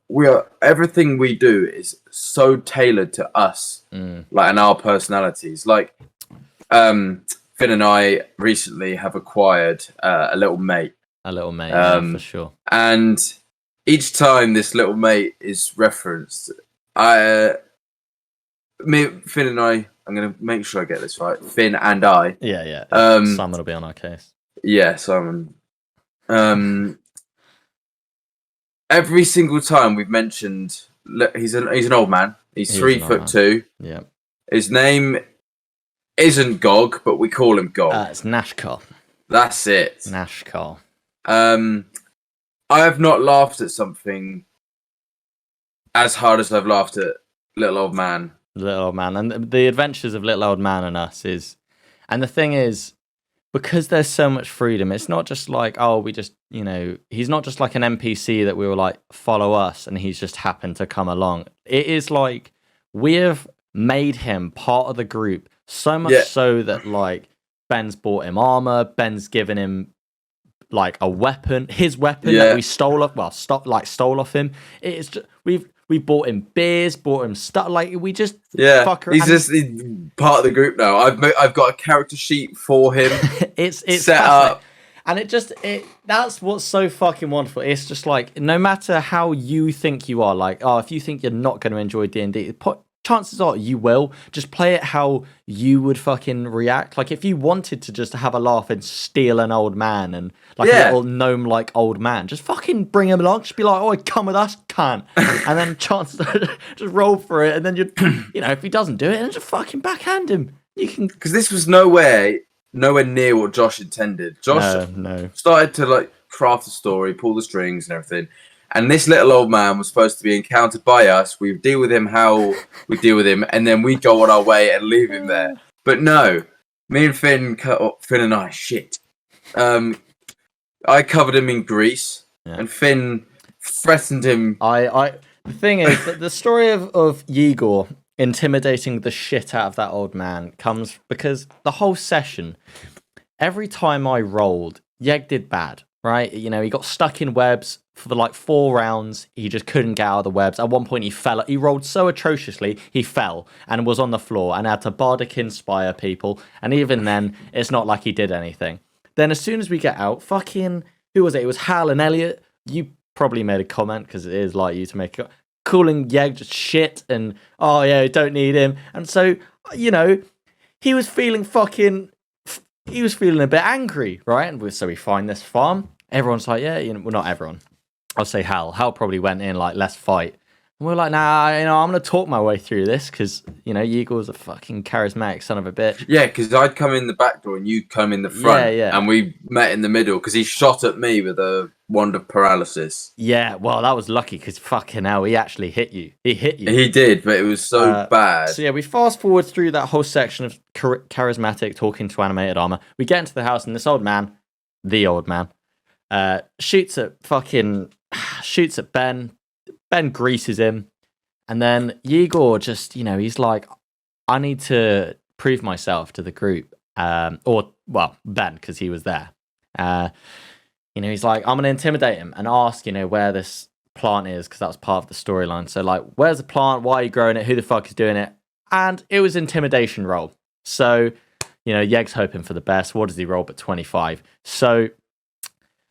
everything we do is so tailored to us, like, and our personalities. Like, Finn and I recently have acquired a little mate. For sure. And each time this little mate is referenced, Finn and I, I'm going to make sure I get this right. Finn and I. Yeah. Simon will be on our case. Yeah, Simon. Every single time we've mentioned, he's an old man. He's 3'2". Yeah. His name isn't Gog, but we call him Gog. It's Nashkar. That's it. Nashkar. I have not laughed at something as hard as I've laughed at Little Old Man. Little Old Man. And the adventures of Little Old Man and us is... And the thing is, because there's so much freedom, it's not just like, we just, he's not just like an NPC that we were like, follow us, and he's just happened to come along. It is like, we have made him part of the group, so much so that, like, Ben's bought him armor, Ben's given him like a weapon, his weapon that we stole off him. It's just, we bought him beers, bought him stuff, like we just fuck around. He's part of the group now. I've got a character sheet for him. it's set up, and that's what's so fucking wonderful. It's just like, no matter how you think you are, like, if you think you're not going to enjoy D&D, chances are you will. Just play it how you would fucking react. Like, if you wanted to just have a laugh and steal an old man and like a little gnome like old man, just fucking bring him along. Just be like, come with us, cunt. And then chances are, just roll for it. And then if he doesn't do it, then just fucking backhand him. You can, because this was nowhere near what Josh intended. Josh started to like craft the story, pull the strings and everything. And this little old man was supposed to be encountered by us. We deal with him how we deal with him, and then we go on our way and leave him there. But no, me and Finn and I, I covered him in grease, and Finn threatened him. The thing is that the story of Igor intimidating the shit out of that old man comes because the whole session, every time I rolled, Yeg did bad, right? He got stuck in webs for like 4 rounds. He just couldn't get out of the webs. At one point, he rolled so atrociously, he fell and was on the floor and had to bardic inspire people. And even then, it's not like he did anything. Then as soon as we get out, fucking, who was it? It was Hal and Elliot. You probably made a comment, because it is like you to make it, calling Yeg just shit and, don't need him. And so, he was feeling a bit angry, right? And so we find this farm. Everyone's like, well, not everyone. I'll say Hal. Hal probably went in like, let's fight. And we're like, nah, I'm going to talk my way through this because, Igor's a fucking charismatic son of a bitch. Yeah, because I'd come in the back door and you'd come in the front. Yeah. And we met in the middle because he shot at me with a wand of paralysis. Yeah, well, that was lucky because fucking hell, he actually hit you. He hit you. He did, but it was so bad. So yeah, we fast forward through that whole section of charismatic talking to animated armor. We get into the house and this old man, shoots at Ben. Ben greases him. And then Igor just, he's like, I need to prove myself to the group. Ben, because he was there. He's like, I'm going to intimidate him and ask, where this plant is, because that was part of the storyline. So, like, where's the plant? Why are you growing it? Who the fuck is doing it? And it was intimidation roll. So, Yeg's hoping for the best. What does he roll but 25? So,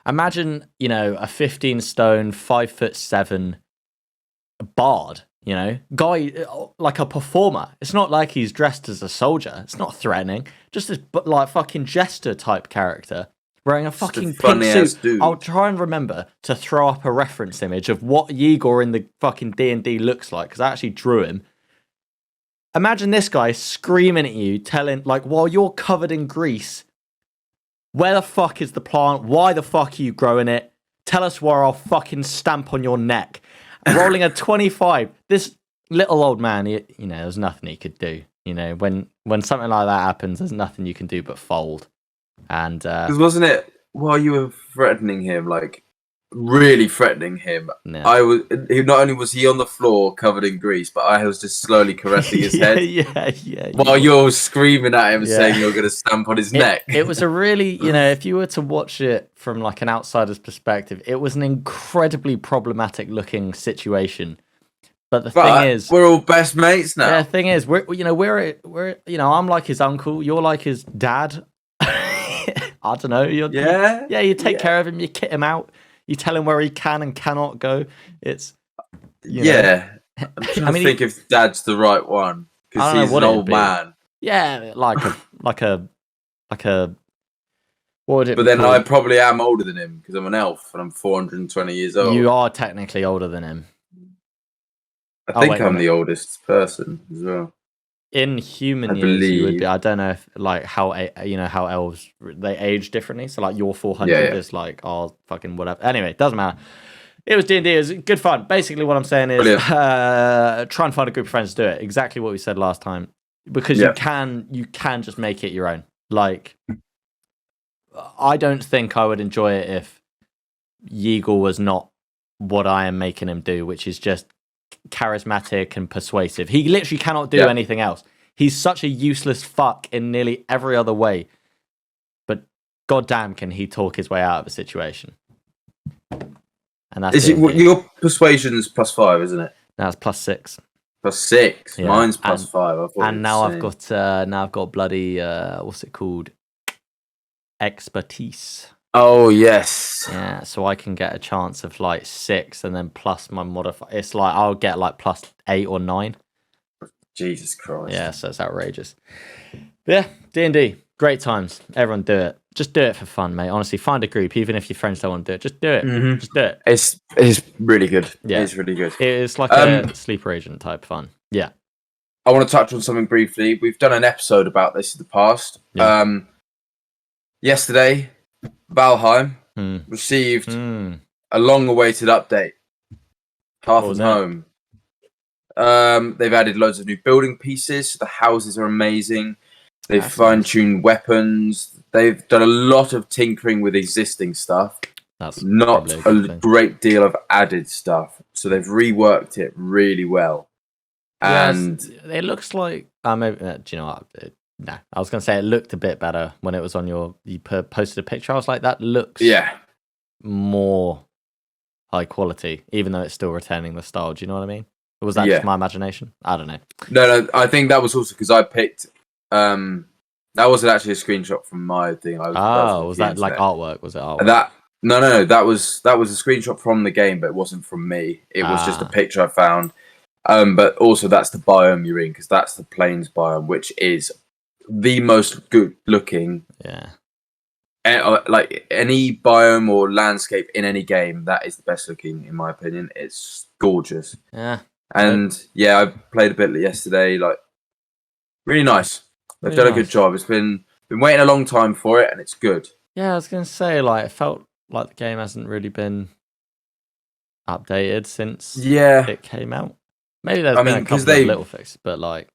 imagine, a 15 stone, 5'7" bard, guy, like a performer. It's not like he's dressed as a soldier. It's not threatening. Just this, like, fucking jester type character wearing a fucking pink suit. Dude. I'll try and remember to throw up a reference image of what Yegor in the fucking D&D looks like, because I actually drew him. Imagine this guy screaming at you, telling, like, while you're covered in grease, where the fuck is the plant? Why the fuck are you growing it? Tell us where I'll fucking stamp on your neck. Rolling a 25. This little old man, there's nothing he could do. When something like that happens, there's nothing you can do but fold. And because wasn't it while you were threatening him, like really threatening him? Yeah. Not only was he on the floor covered in grease, but I was just slowly caressing his head. Yeah. While you're screaming at him, saying you're going to stamp on his neck. It was a really, if you were to watch it from like an outsider's perspective, it was an incredibly problematic looking situation. But the thing is, we're all best mates now. Yeah, the thing is, we're I'm like his uncle, you're like his dad. I don't know. You take care of him, you kit him out, you tell him where he can and cannot go. It's I'm trying to think if Dad's the right one, because he's an old man. Yeah, like a what would it? But then I probably am older than him because I'm an elf and I'm 420 years old. You are technically older than him. I think I'm the oldest person as well. In human years, you would be. I don't know if like how elves they age differently. So like your 400 is like fucking whatever. Anyway, doesn't matter. It was D&D. It was good fun. Basically, what I'm saying is try and find a group of friends to do it. Exactly what we said last time, because you can just make it your own. Like, I don't think I would enjoy it if Yeagle was not what I am making him do, which is just charismatic and persuasive. He literally cannot do anything else. He's such a useless fuck in nearly every other way, but goddamn can he talk his way out of a situation. And that's your persuasion's +5, isn't it? That's +6. +6. Yeah. Mine's +5. And now I've got bloody what's it called? Expertise. Oh yes. Yeah, so I can get a chance of like 6 and then plus my modifier. It's like I'll get like +8 or 9. Jesus Christ. Yeah, so it's outrageous. But yeah, D&D, great times. Everyone do it. Just do it for fun, mate. Honestly, find a group, even if your friends don't want to do it. Just do it. Mm-hmm. Just do it. It's really good. Yeah, it's really good. It's like a sleeper agent type fun. Yeah. I want to touch on something briefly. We've done an episode about this in the past. Yeah. Yesterday, Valheim received a long-awaited update. Path of Home. They've added loads of new building pieces. The houses are amazing. They've fine-tuned weapons. They've done a lot of tinkering with existing stuff. That's not a great deal of added stuff. So they've reworked it really well. And it looks like do you know what? No, I was going to say it looked a bit better when it was on you posted a picture. I was like, that looks more high quality, even though it's still retaining the style. Do you know what I mean? Or was that just my imagination? I don't know. No, I think that was also because I picked. That wasn't actually a screenshot from my thing. Was that like artwork? Was it artwork? No. That was a screenshot from the game, but it wasn't from me. It was just a picture I found. But also that's the biome you're in, because that's the plains biome, which is the most good looking. Yeah. Like any biome or landscape in any game, that is the best looking, in my opinion. It's gorgeous. Yeah. And I played a bit yesterday. Like, really nice. They've done a good job. It's been waiting a long time for it, and it's good. Yeah, I was gonna say, like, it felt like the game hasn't really been updated since it came out. Maybe there's been a couple of little fixes, but like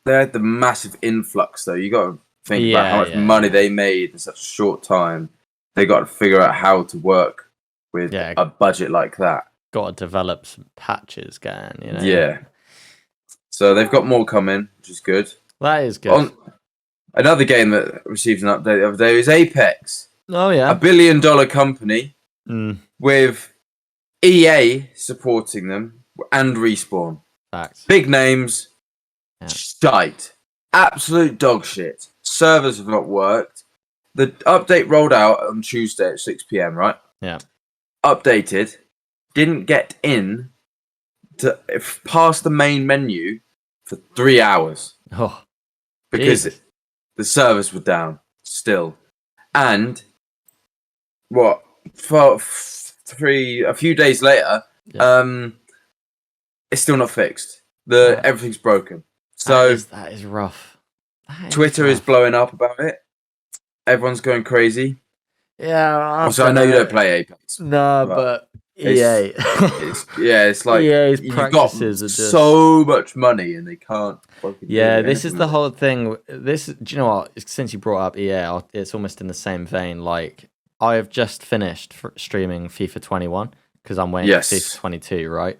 they had the massive influx though. You got to think about how much money they made in such a short time. They got to figure out how to work with a budget like that. Got to develop some patches going, you know. Yeah. So they've got more coming, which is good. That is good. Another game that received an update the other day is Apex. Oh yeah. $1 billion company with EA supporting them and Respawn. Facts. Big names, Yeah. shite. Absolute dog shit. Servers have not worked. The update rolled out on Tuesday at 6 p.m., right? Yeah. Updated. Didn't get in to past the main menu for 3 hours. Oh, because Jesus. the servers were down still. And what? For a few days later, it's still not fixed. Everything's broken. So that is rough. Twitter is blowing up about it. Everyone's going crazy. Yeah. Also, I know you don't play Apex. No, but EA. It's like EA's you've got practices are just so much money and they can't fucking Yeah, this is the whole thing. Do you know what? Since you brought up EA, it's almost in the same vein. Like, I have just finished streaming FIFA 21 because I'm waiting for FIFA 22, right?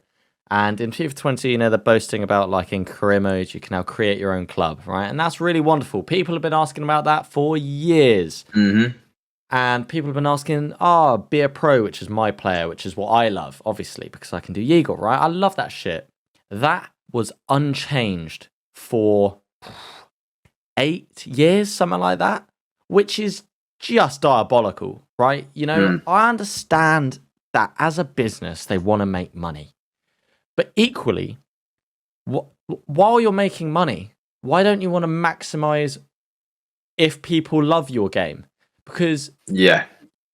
And in FIFA 22, you know, they're boasting about, like, in career mode, you can now create your own club, right? And that's really wonderful. People have been asking about that for years. Mm-hmm. And people have been asking, be a pro, which is my player, which is what I love, obviously, because I can do Yeagle, right? I love that shit. That was unchanged for 8 years, something like that, which is just diabolical, right? You know, I understand that as a business, they want to make money. But equally, while you're making money, why don't you want to maximize if people love your game? Because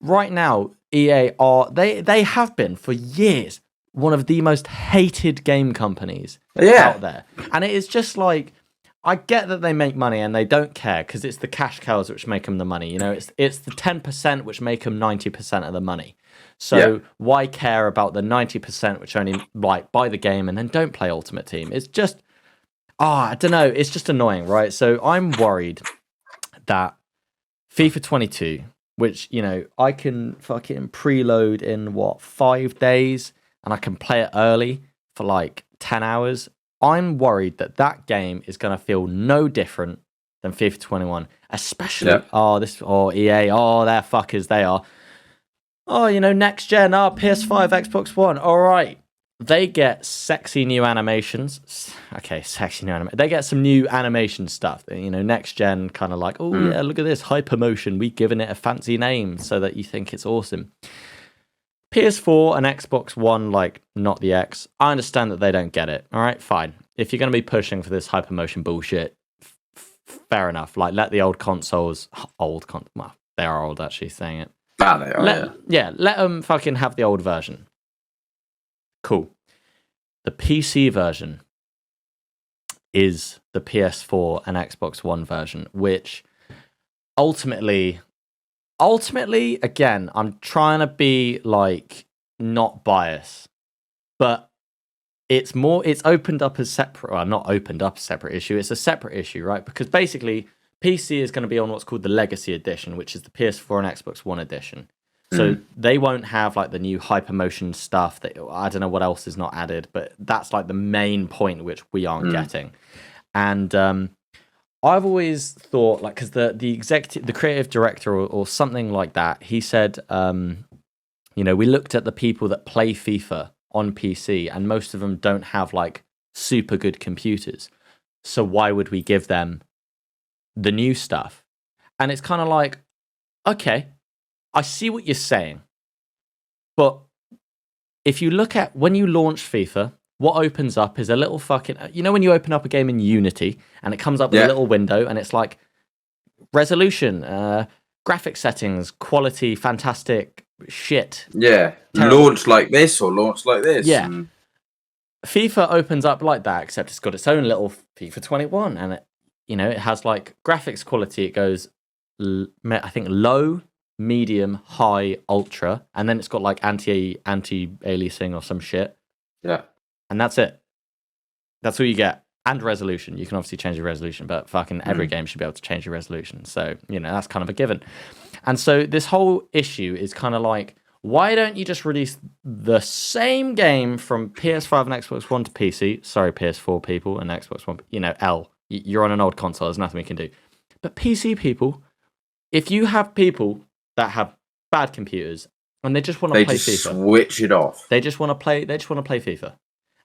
right now, EA they have been for years one of the most hated game companies out there. And it is just like, I get that they make money and they don't care because it's the cash cows which make them the money. You know, it's the 10% which make them 90% of the money. So why care about the 90% which only like buy the game and then don't play Ultimate Team? It's just, I don't know. It's just annoying, right? So I'm worried that FIFA 22, which, you know, I can fucking preload in 5 days and I can play it early for like 10 hours. I'm worried that game is going to feel no different than FIFA 21, especially, EA, they're fuckers, they are. You know, next gen, PS5, Xbox One, all right. They get sexy new animations. Okay, sexy new animation. They get some new animation stuff. You know, next gen kind of like, yeah, look at this, hypermotion. We've given it a fancy name so that you think it's awesome. PS4 and Xbox One, like, not the X. I understand that they don't get it. All right, fine. If you're going to be pushing for this hypermotion bullshit, fair enough. Like, let the old consoles, well, they are old actually saying it. They are, let them fucking have the old version. Cool. The PC version is the PS4 and Xbox One version, which ultimately, again, I'm trying to be like not biased, but it's opened up as separate. Well, not opened up as a separate issue. It's a separate issue, right? Because basically, PC is going to be on what's called the Legacy Edition, which is the PS4 and Xbox One edition. So they won't have like the new hypermotion stuff that I don't know what else is not added, but that's like the main point which we aren't getting. And I've always thought, like, because the creative director or something like that, he said, you know, we looked at the people that play FIFA on PC, and most of them don't have like super good computers. So why would we give them the new stuff? And it's kind of like, okay, I see what you're saying, but if you look at when you launch FIFA, what opens up is a little fucking, you know, when you open up a game in Unity and it comes up with a little window and it's like resolution, graphic settings, quality, fantastic shit. Yeah. Terrible. Launch like this or launch like this. Yeah. FIFA opens up like that, except it's got its own little FIFA 21 and it, you know, it has like graphics quality. It goes, I think, low, medium, high, ultra, and then it's got like anti-aliasing or some shit. Yeah. And that's it. That's all you get. And resolution. You can obviously change your resolution, but fucking every game should be able to change your resolution. So, you know, that's kind of a given. And so this whole issue is kind of like, why don't you just release the same game from PS5 and Xbox One to PC? Sorry, PS4 people and Xbox One, you know, you're on an old console. There's nothing we can do. But PC people, if you have people that have bad computers and they just want to They play just FIFA. switch it off. They just want to play. They just want to play FIFA.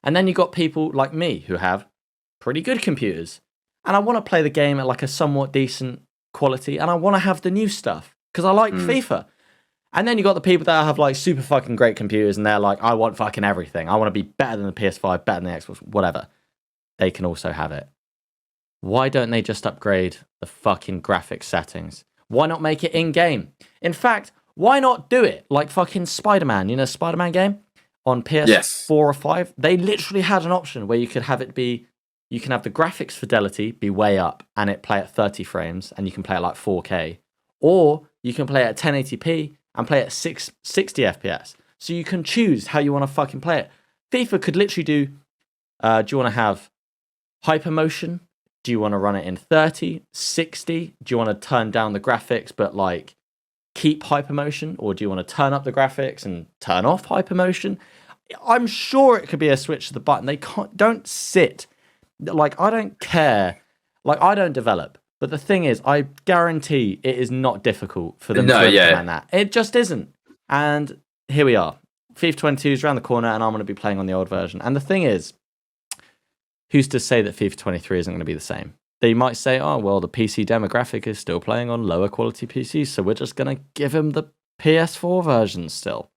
And then you got people like me who have pretty good computers, and I want to play the game at like a somewhat decent quality, and I want to have the new stuff because I like FIFA. And then you got the people that have like super fucking great computers, and they're like, I want fucking everything. I want to be better than the PS5, better than the Xbox, whatever. They can also have it. Why don't they just upgrade the fucking graphics settings? Why not make it in-game? In fact, why not do it like fucking Spider-Man? You know, Spider-Man game on PS4 or 5? They literally had an option where you could have it be, you can have the graphics fidelity be way up and it play at 30 frames and you can play it like 4K. Or you can play it at 1080p and play it at 60 FPS. So you can choose how you want to fucking play it. FIFA could literally do, do you want to have hypermotion? Do you want to run it in 30, 60? Do you want to turn down the graphics but like keep hypermotion? Or do you want to turn up the graphics and turn off hypermotion? I'm sure it could be a switch to the button. They don't sit. Like, I don't care. Like, I don't develop. But the thing is, I guarantee it is not difficult for them to implement that. It just isn't. And here we are. FIFA 22 is around the corner and I'm going to be playing on the old version. And the thing is, who's to say that FIFA 23 isn't going to be the same? They might say, oh, well, the PC demographic is still playing on lower quality PCs, so we're just going to give him the PS4 version still.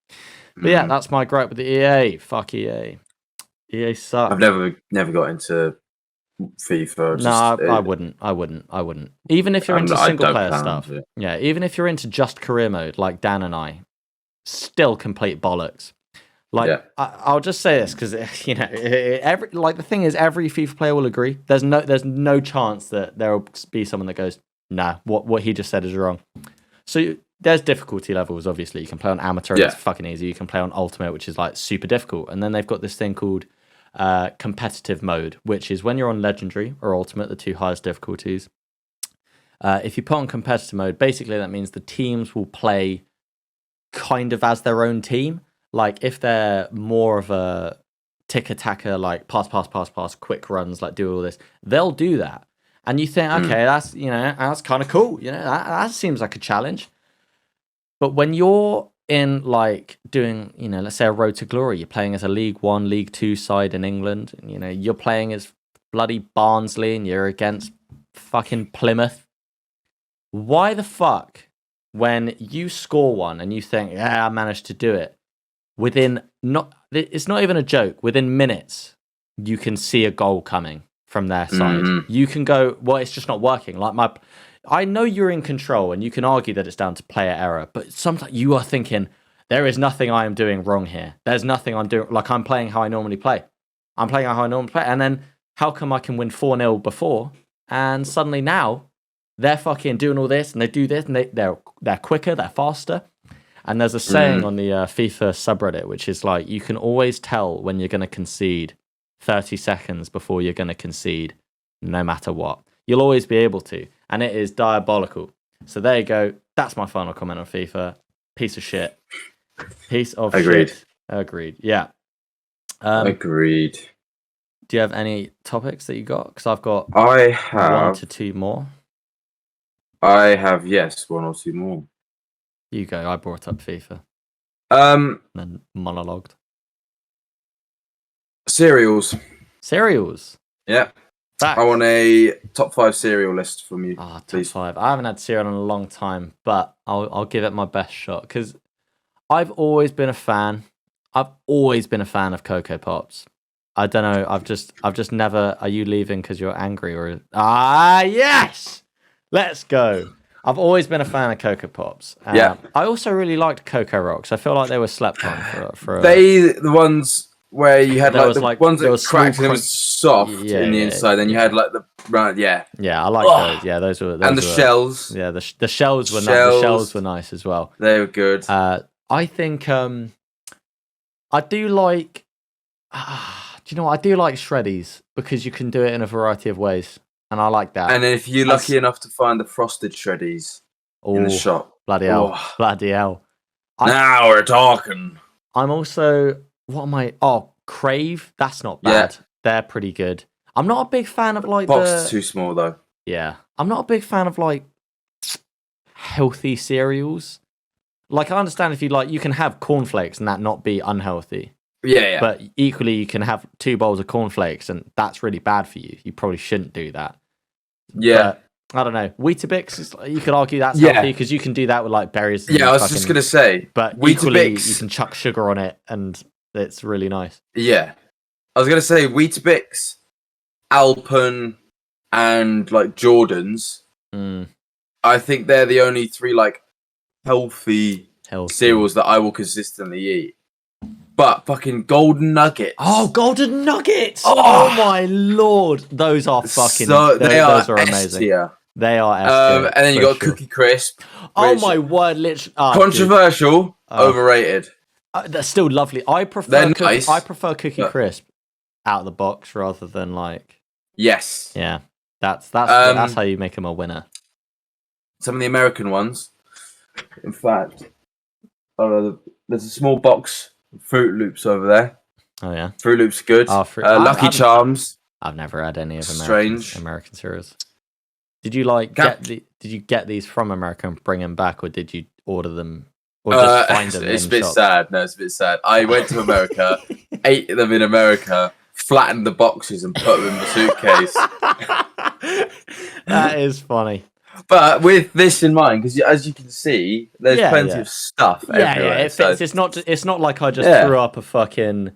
But yeah, that's my gripe with the EA. Fuck EA. EA sucks. I've never got into FIFA. I wouldn't. Even if you're into single player stuff. Yeah, even if you're into just career mode, like Dan and I, still complete bollocks. Like, I'll just say this because you know, the thing is, every FIFA player will agree. There's no chance that there will be someone that goes, nah, what he just said is wrong. So there's difficulty levels. Obviously, you can play on amateur, and it's fucking easy. You can play on ultimate, which is like super difficult, and then they've got this thing called competitive mode, which is when you're on legendary or ultimate, the two highest difficulties. If you put on competitive mode, basically that means the teams will play kind of as their own team. Like, if they're more of a tick-attacker, like pass, quick runs, like do all this, they'll do that. And you think, okay, that's kind of cool. You know, that seems like a challenge. But when you're in, like, doing, you know, let's say a Road to Glory, you're playing as a League 1, League 2 side in England, and, you know, you're playing as bloody Barnsley and you're against fucking Plymouth. Why the fuck, when you score one and you think, yeah, I managed to do it, it's not even a joke, within minutes, you can see a goal coming from their side. You can go, well, it's just not working. Like, I know you're in control and you can argue that it's down to player error, but sometimes you are thinking, there is nothing I am doing wrong here. There's nothing I'm doing, like, I'm playing how I normally play. And then how come I can win 4-0 before, and suddenly now they're fucking doing all this and they do this and they're quicker, they're faster. And there's a saying on the FIFA subreddit, which is like, you can always tell when you're going to concede 30 seconds before you're going to concede, no matter what. You'll always be able to. And it is diabolical. So there you go. That's my final comment on FIFA. Piece of shit. Piece of shit. Agreed. Yeah. Agreed. Do you have any topics that you got? Because I've got 1 to 2 more. I have, yes, 1 or 2 more. You go. I brought up FIFA. Then monologued. Cereals. Facts. Yeah. I want a top 5 cereal list from you. Top 5. I haven't had cereal in a long time, but I'll give it my best shot because I've always been a fan. I've always been a fan of Cocoa Pops. I don't know. I've just never. Are you leaving because you're angry or? Yes. Let's go. I've always been a fan of Cocoa Pops. I also really liked Cocoa Rocks. I feel like they were slept on for the ones where you had like the ones that cracked and it was soft in the inside. Then you had like the Yeah, I like those. Yeah, those were. And the shells. Yeah, the shells were nice. The shells were nice as well. They were good. I think I do like. Do you know what? I do like Shreddies because you can do it in a variety of ways. And I like that. And if you're lucky enough to find the frosted Shreddies in the shop. Bloody hell. Bloody hell. Now we're talking. I'm also... What am I... Oh, Crave. That's not bad. Yeah. They're pretty good. I'm not a big fan of like Box is too small though. Yeah. I'm not a big fan of like healthy cereals. Like, I understand if you can have cornflakes and that not be unhealthy. Yeah. But equally, you can have 2 bowls of cornflakes and that's really bad for you. You probably shouldn't do that. Yeah. But, I don't know. Weetabix, you could argue that's healthy because you can do that with like berries. Yeah, I was just gonna say. But equally, you can chuck sugar on it and it's really nice. Yeah, I was gonna say Weetabix, Alpen, and like Jordans. I think they're the only 3 like healthy cereals that I will consistently eat. But fucking Golden Nuggets. Oh, Golden Nuggets! Oh my lord, those are fucking. Those are amazing. S-tier. They are S-tier, and then you got Cookie Crisp. Oh my word, literally controversial, overrated. They're still lovely. I prefer nice, I prefer Cookie Crisp out of the box rather than like. Yes. Yeah, that's how you make them a winner. Some of the American ones, in fact, there's a small box of Fruit Loops over there. Oh yeah, Fruit Loops good. Lucky Charms. I've never had any of American cereals. Did you Did you get these from America and bring them back, or did you order them, or just find them? It's a bit sad. No, it's a bit sad. I went to America, ate them in America, flattened the boxes, and put them in the suitcase. That is funny. But with this in mind, because as you can see, there's plenty of stuff everywhere. It fits. It's not like I just threw up a fucking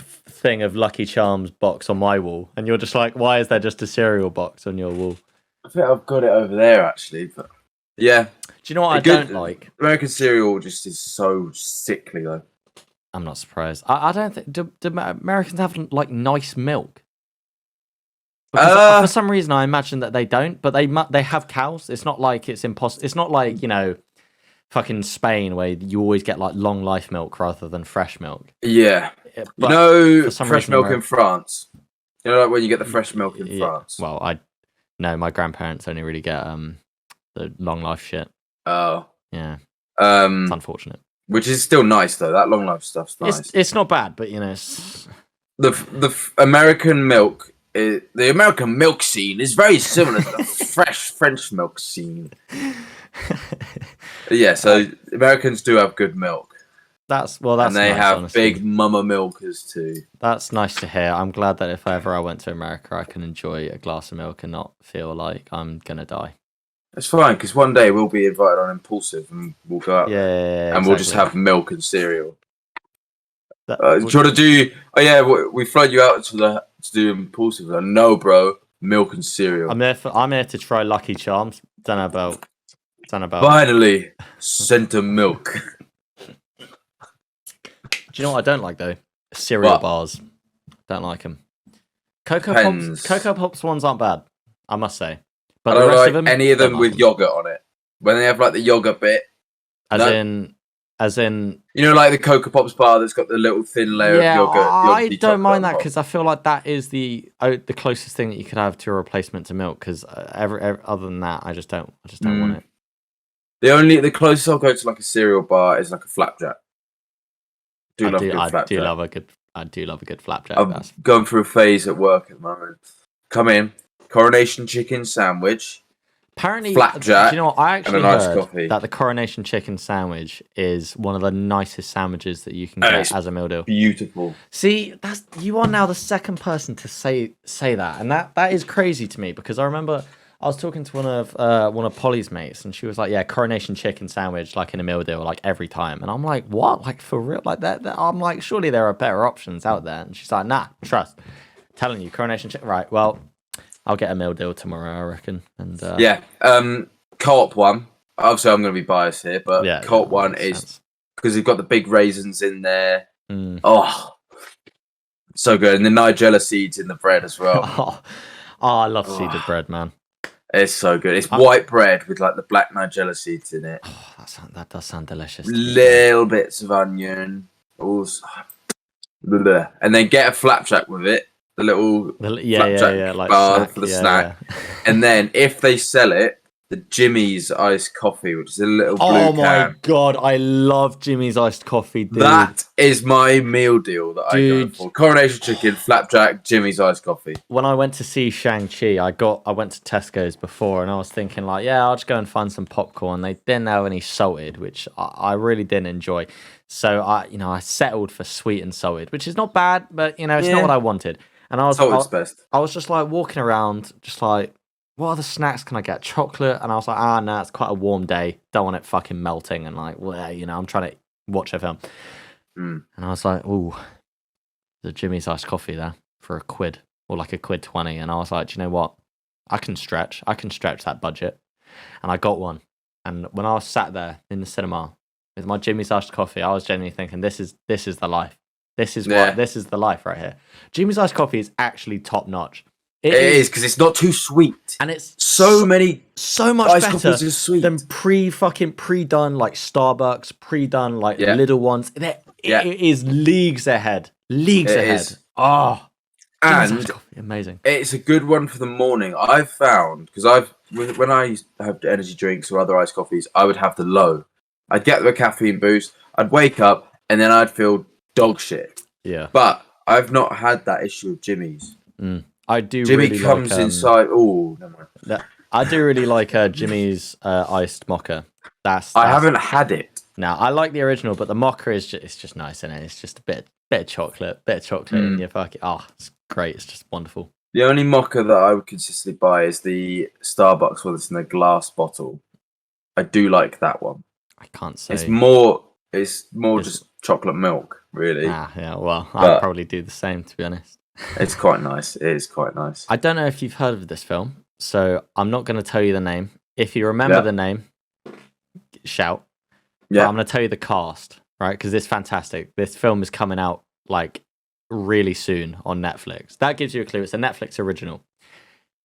thing of Lucky Charms box on my wall, and you're just like, why is there just a cereal box on your wall? I think I've got it over there actually, but yeah. Do you know what I don't like? American cereal just is so sickly though. I'm not surprised. I don't think do Americans have like nice milk. Because for some reason I imagine that they don't, but they have cows. It's not like it's impossible. It's not like, fucking Spain where you always get like long life milk rather than fresh milk. Yeah. But fresh milk in France. You know, like when you get the fresh milk in France. Well, my grandparents only really get the long life shit. Oh. Yeah. It's unfortunate. Which is still nice though. That long life stuff's nice. It's not bad, but the American milk. The American milk scene is very similar to the fresh French milk scene. Yeah, so Americans do have good milk. That's and they nice, have honestly. big mama milkers too. That's nice to hear. I'm glad that if ever I went to America, I can enjoy a glass of milk and not feel like I'm gonna die. It's fine because one day we'll be invited on Impulsive and we'll go out there and we'll just have milk and cereal. Do you want to do? Oh yeah, we float you out to do Impulsive. Like, no, bro, milk and cereal. I'm here to try Lucky Charms. Don't know about. Finally, Center milk. Do you know what I don't like though? Cereal bars. Don't like them. Cocoa Pops ones aren't bad, I must say. But I don't the rest like of them, any of them with yogurt on it. When they have like the yogurt bit. As in, like the Cocoa Pops bar that's got the little thin layer of yogurt. I don't mind that because I feel like that is the closest thing that you could have to a replacement to milk. Because other than that, I just don't want it. The closest I'll go to like a cereal bar is like a flapjack. I do love a good flapjack. I'm going through a phase at work at the moment. Come in, Coronation chicken sandwich. Apparently, flapjack. Do you know what? I actually heard coffee. that the Coronation chicken sandwich is one of the nicest sandwiches that you can get as a meal deal. Beautiful. See, you are now the second person to say that, and that is crazy to me because I remember I was talking to one of Polly's mates, and she was like, "Yeah, Coronation chicken sandwich like in a meal deal, like every time." And I'm like, "What? Like for real? Like that?" I'm like, "Surely there are better options out there." And she's like, "Nah, trust. I'm telling you, Coronation chicken. Right? Well." I'll get a meal deal tomorrow, I reckon. And Co-op one. Obviously, I'm going to be biased here, but Co-op one is because you've got the big raisins in there. Oh, so good, and the Nigella seeds in the bread as well. I love seeded bread, man. It's so good. It's white bread with like the black Nigella seeds in it. Oh, that does sound delicious. Little bits of onion, and then get a flapjack with it. The little flapjack like bar snack, for the snack. And then if they sell it, the Jimmy's iced coffee, which is a little blue Oh my can. god, I love Jimmy's iced coffee, dude. That is my meal deal that I go Dude. for. Coronation chicken, flapjack, Jimmy's iced coffee. When I went to see Shang-Chi, I went to Tesco's before, and I was thinking like, yeah, I'll just go and find some popcorn. They didn't have any salted, which I really didn't enjoy. So I settled for sweet and salted, which is not bad, but it's not what I wanted. And Salted's best. I was just like walking around, just like, what other snacks can I get? Chocolate, and I was like, no, it's quite a warm day. Don't want it fucking melting, and like, well, I'm trying to watch a film. Mm. And I was like, ooh, the Jimmy's iced coffee there for £1 or like £1.20, and I was like, do you know what? I can stretch that budget, and I got one. And when I was sat there in the cinema with my Jimmy's iced coffee, I was genuinely thinking, this is the life. This is the life right here. Jimmy's iced coffee is actually top notch. It is because it's not too sweet, and it's so much iced better coffees are sweet than pre-done like Starbucks, pre-done like little ones. It is leagues ahead. Leagues ahead. Is. Oh, and amazing. It's a good one for the morning. I've found because when I used to have energy drinks or other iced coffees, I would have the low. I'd get the caffeine boost. I'd wake up and then I'd feel dog shit. Yeah, but I've not had that issue with Jimmy's. I do. Jimmy really comes like, inside. Oh, never mind. I do really like Jimmy's iced mocha. That's I haven't had it. Now I like the original, but the mocha is just nice, isn't it? It's just a bit of chocolate, in your fucking. Oh, it's great. It's just wonderful. The only mocha that I would consistently buy is the Starbucks one that's in a glass bottle. I do like that one. I can't say. It's more just chocolate milk, really. Yeah. Well, I'd probably do the same, to be honest. It's quite nice. It is quite nice. I don't know if you've heard of this film, so I'm not going to tell you the name. If you remember the name, shout. Yeah. But I'm going to tell you the cast, right? Because it's fantastic. This film is coming out like really soon on Netflix. That gives you a clue. It's a Netflix original.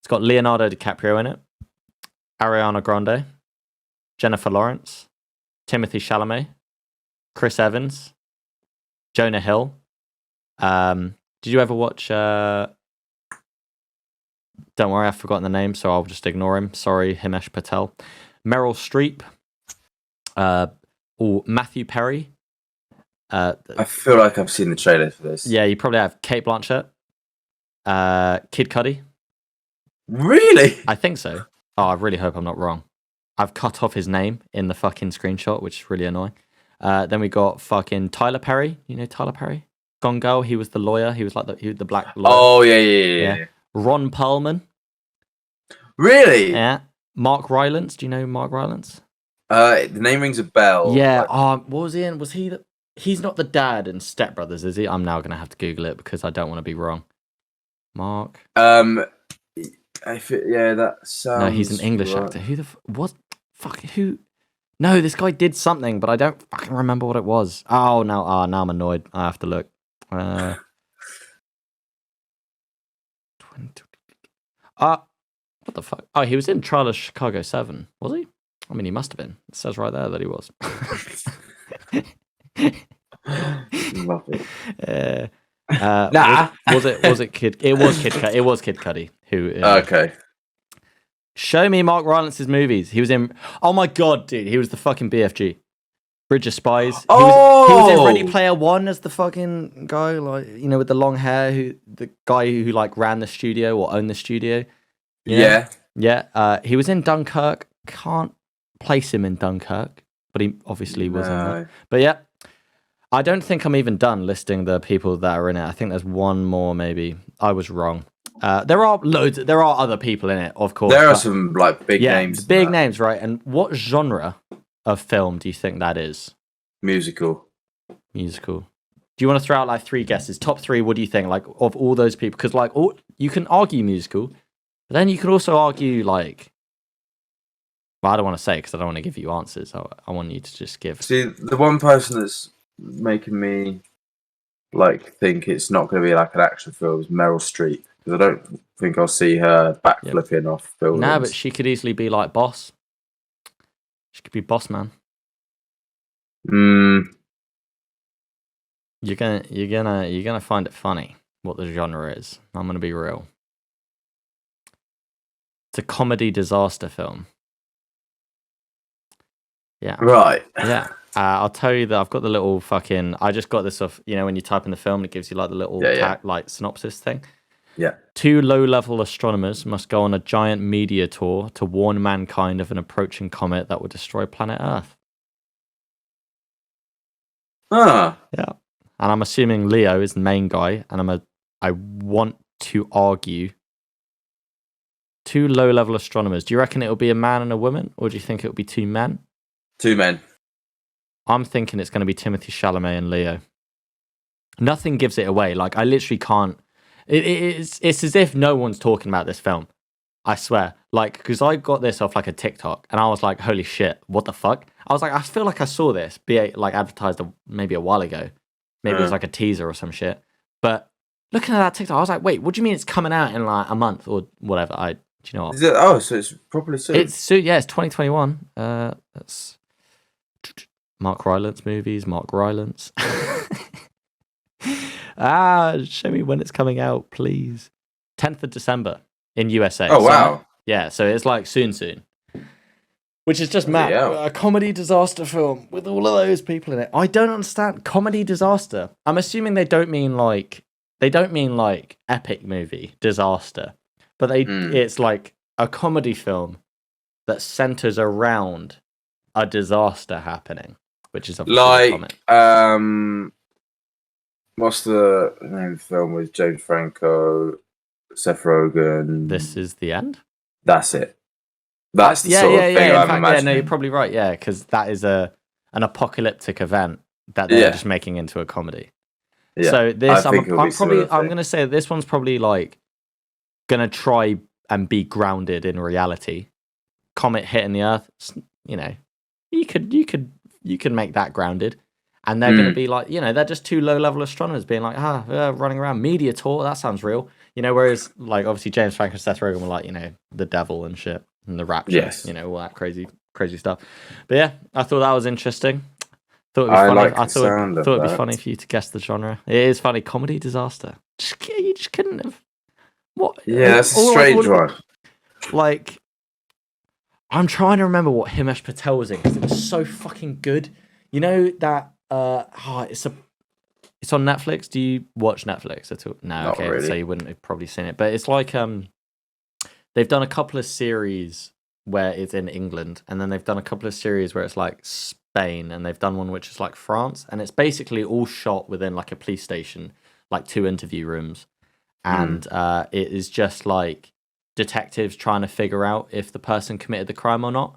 It's got Leonardo DiCaprio in it, Ariana Grande, Jennifer Lawrence, Timothy Chalamet, Chris Evans, Jonah Hill. Did you ever watch? Don't worry, I've forgotten the name, so I'll just ignore him. Sorry, Himesh Patel, Meryl Streep, or Matthew Perry. I feel like I've seen the trailer for this. Yeah, you probably have. Kate Blanchett, Kid Cudi. Really? I think so. Oh, I really hope I'm not wrong. I've cut off his name in the fucking screenshot, which is really annoying. Then we got fucking Tyler Perry. You know Tyler Perry? Gone Girl. He was the lawyer. He was like the black lawyer. Oh yeah. Ron Perlman. Really? Yeah. Mark Rylance. Do you know Mark Rylance? The name rings a bell. Yeah. What was he in? Was he the? He's not the dad in Step Brothers, is he? I'm now gonna have to Google it because I don't want to be wrong. Mark. That sounds. No, he's an English actor. Who the what? Fuck who? No, this guy did something, but I don't fucking remember what it was. Oh no! Now I'm annoyed. I have to look. What the fuck? Oh, he was in Trial of Chicago 7, was he? I mean, he must have been. It says right there that he was. Love it. Nah. Was it Kid? It was Kid Cudi. It was Kid Cudi who. Okay. Show me Mark Rylance's movies. He was in. Oh my god, dude! He was the fucking BFG. Bridge of Spies. He was in Ready Player One as the fucking guy, like with the long hair, the guy who like ran the studio or owned the studio. Yeah. He was in Dunkirk. Can't place him in Dunkirk, but he obviously was in that. But yeah, I don't think I'm even done listing the people that are in it. I think there's one more, maybe. I was wrong. There are loads. There are other people in it, of course. There are some like big names. Big names, right? And what genre of film do you think that is? Musical. Do you want to throw out like 3 guesses? Top 3. What do you think? Like of all those people, because like you can argue musical, but then you can also argue like. Well, I don't want to say because I don't want to give you answers. I want you to just give. See, the one person that's making me like think it's not going to be like an action film is Meryl Streep, because I don't think I'll see her backflipping off buildings. No, but she could easily be like Boss. She could be Boss Man. You're gonna find it funny what the genre is. I'm gonna be real. It's a comedy disaster film. Yeah. Right. Yeah. I'll tell you that I've got the little fucking. I just got this off. When you type in the film, it gives you like the little tag, like synopsis thing. Yeah. 2 low-level astronomers must go on a giant meteor tour to warn mankind of an approaching comet that will destroy planet Earth. Ah. Yeah. And I'm assuming Leo is the main guy, and I want to argue 2 low-level astronomers. Do you reckon it'll be a man and a woman, or do you think it'll be 2 men? 2 men. I'm thinking it's going to be Timothée Chalamet and Leo. Nothing gives it away. Like, I literally can't. It's as if no one's talking about this film. I swear. Like, because I got this off like a TikTok, and I was like, holy shit, what the fuck? I was like, I feel like I saw this be like advertised maybe a while ago. Maybe it was like a teaser or some shit. But looking at that TikTok, I was like, wait, what do you mean it's coming out in like a month or whatever? Do you know what? Is it, so it's probably soon. It's 2021. That's Mark Rylance movies. Mark Rylance. Show me when it's coming out, please. 10th of December in USA. Oh, wow. Yeah, so it's like soon. Which is just mad. A comedy disaster film with all of those people in it. I don't understand. Comedy disaster. I'm assuming they don't mean like epic movie disaster. But it's like a comedy film that centers around a disaster happening, which is obviously like what's the name of the film with James Franco, Seth Rogen? This Is the End? That's it. That's the sort of thing I'm imagining. Yeah, no, you're probably right. Yeah, because that is an apocalyptic event that they're just making into a comedy. Yeah. So this, I'm gonna say this one's probably like gonna try and be grounded in reality. Comet hitting the Earth, you could make that grounded. And they're going to be like, they're just 2 low-level astronomers being like, running around meteor tour. That sounds real, whereas like obviously James Franco and Seth Rogen were like, the devil and shit and the rapture, all that crazy stuff. But yeah, I thought that was interesting. Thought it'd be funny. I thought it'd be funny for you to guess the genre. It is funny, comedy disaster. You just couldn't have. What? Yeah, that's a strange one. Like, I'm trying to remember what Himesh Patel was in because it was so fucking good. You know that. It's on Netflix. Do you watch Netflix at all? No, Not okay, really. so you wouldn't have probably seen it. But it's like they've done a couple of series where it's in England, and then they've done a couple of series where it's like Spain, and they've done one which is like France, and it's basically all shot within like a police station, like 2 interview rooms, and it is just like detectives trying to figure out if the person committed the crime or not.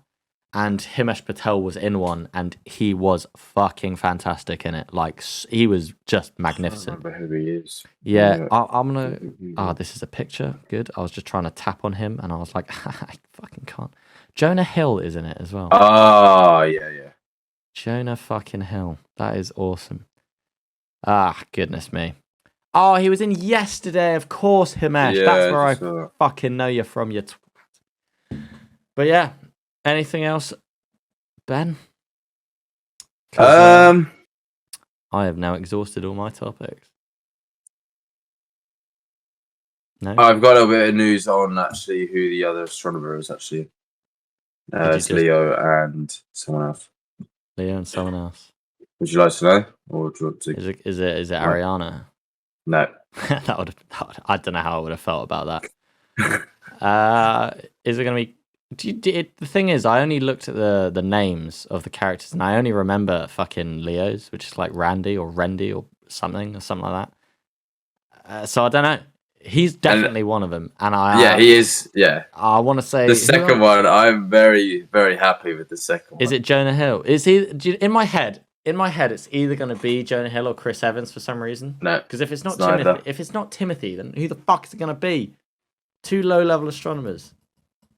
And Himesh Patel was in one, and he was fucking fantastic in it. Like, he was just magnificent. I don't remember who he is. Yeah, I'm gonna. This is a picture. Good. I was just trying to tap on him, and I was like, I fucking can't. Jonah Hill is in it as well. Oh, yeah. Jonah fucking Hill. That is awesome. Goodness me. Oh, he was in Yesterday, of course, Himesh. Yeah, that's where I fucking know you're from, you twat. But yeah. Anything else, Ben? I have now exhausted all my topics. No? I've got a little bit of news on actually who the other astronomer is actually. It's Leo and someone else. Leo and someone else. Would you like to know? Or do you want to... Is it Ariana? No. that would I don't know how I would have felt about that. Is it going to be... the thing is, I only looked at the names of the characters, and I only remember fucking Leo's, which is like Randy or Rendy or something like that. So I don't know. He's definitely one of them, and he is. Yeah, I want to say the second one. I'm very, very happy with the second one. Is it Jonah Hill? Is he in my head? In my head, it's either going to be Jonah Hill or Chris Evans for some reason. No, because if it's not Timothy, then who the fuck is it going to be? 2 low-level astronomers.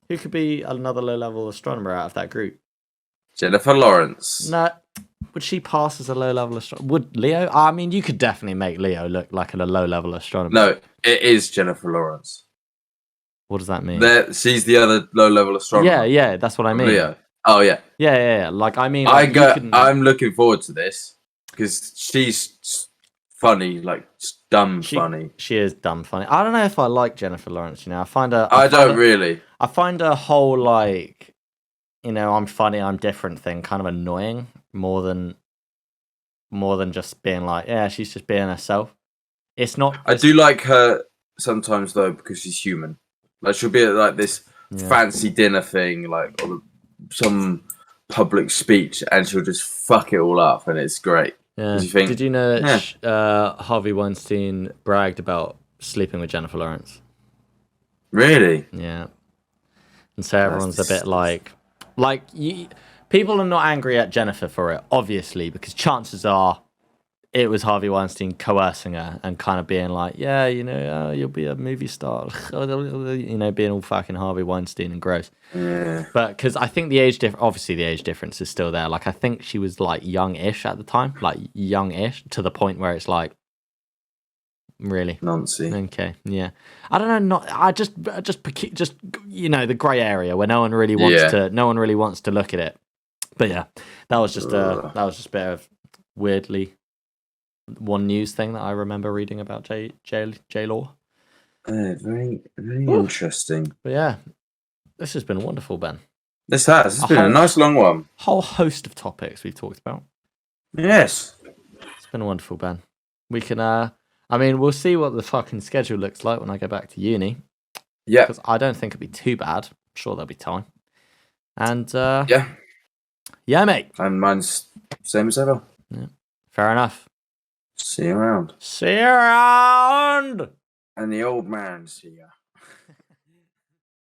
Who could be another low-level astronomer out of that group? Jennifer Lawrence. No. Would she pass as a low-level astronomer? Would Leo? I mean, you could definitely make Leo look like a low-level astronomer. No, it is Jennifer Lawrence. What does that mean? She's the other low-level astronomer. Yeah, that's what I mean. Leo. Oh, yeah. Yeah. Like, I mean... I'm looking forward to this, because she's funny, like funny. She is dumb funny. I don't know if I like Jennifer Lawrence. I find her. I don't really. I find her whole like I'm funny, I'm different thing kind of annoying more than just being like, yeah, she's just being herself. It's not. I do like her sometimes though because she's human. Like she'll be at like this fancy dinner thing, like or some public speech, and she'll just fuck it all up, and it's great. Yeah. You think, Did you know that Harvey Weinstein bragged about sleeping with Jennifer Lawrence? Really? Yeah. And so everyone's a bit like people are not angry at Jennifer for it, obviously, because chances are it was Harvey Weinstein coercing her and kind of being like, yeah, you'll be a movie star, being all fucking Harvey Weinstein and gross. Yeah. But because I think obviously the age difference is still there. Like I think she was like young-ish at the time, like young-ish to the point where it's like, really? Nancy. Okay, yeah. I don't know. Just the grey area where no one really wants to look at it. But yeah, that was just a bit of weirdly one news thing that I remember reading about J Law. Very, very interesting. But yeah, this has been wonderful, Ben. This has. It's been a nice long one. Whole host of topics we've talked about. Yes. It's been wonderful, Ben. We can. We'll see what the fucking schedule looks like when I go back to uni. Yeah. Because I don't think it'll be too bad. I'm sure there'll be time. And yeah, mate. And mine's same as ever. Yeah. Fair enough. See you around. See you around. And the old man see ya.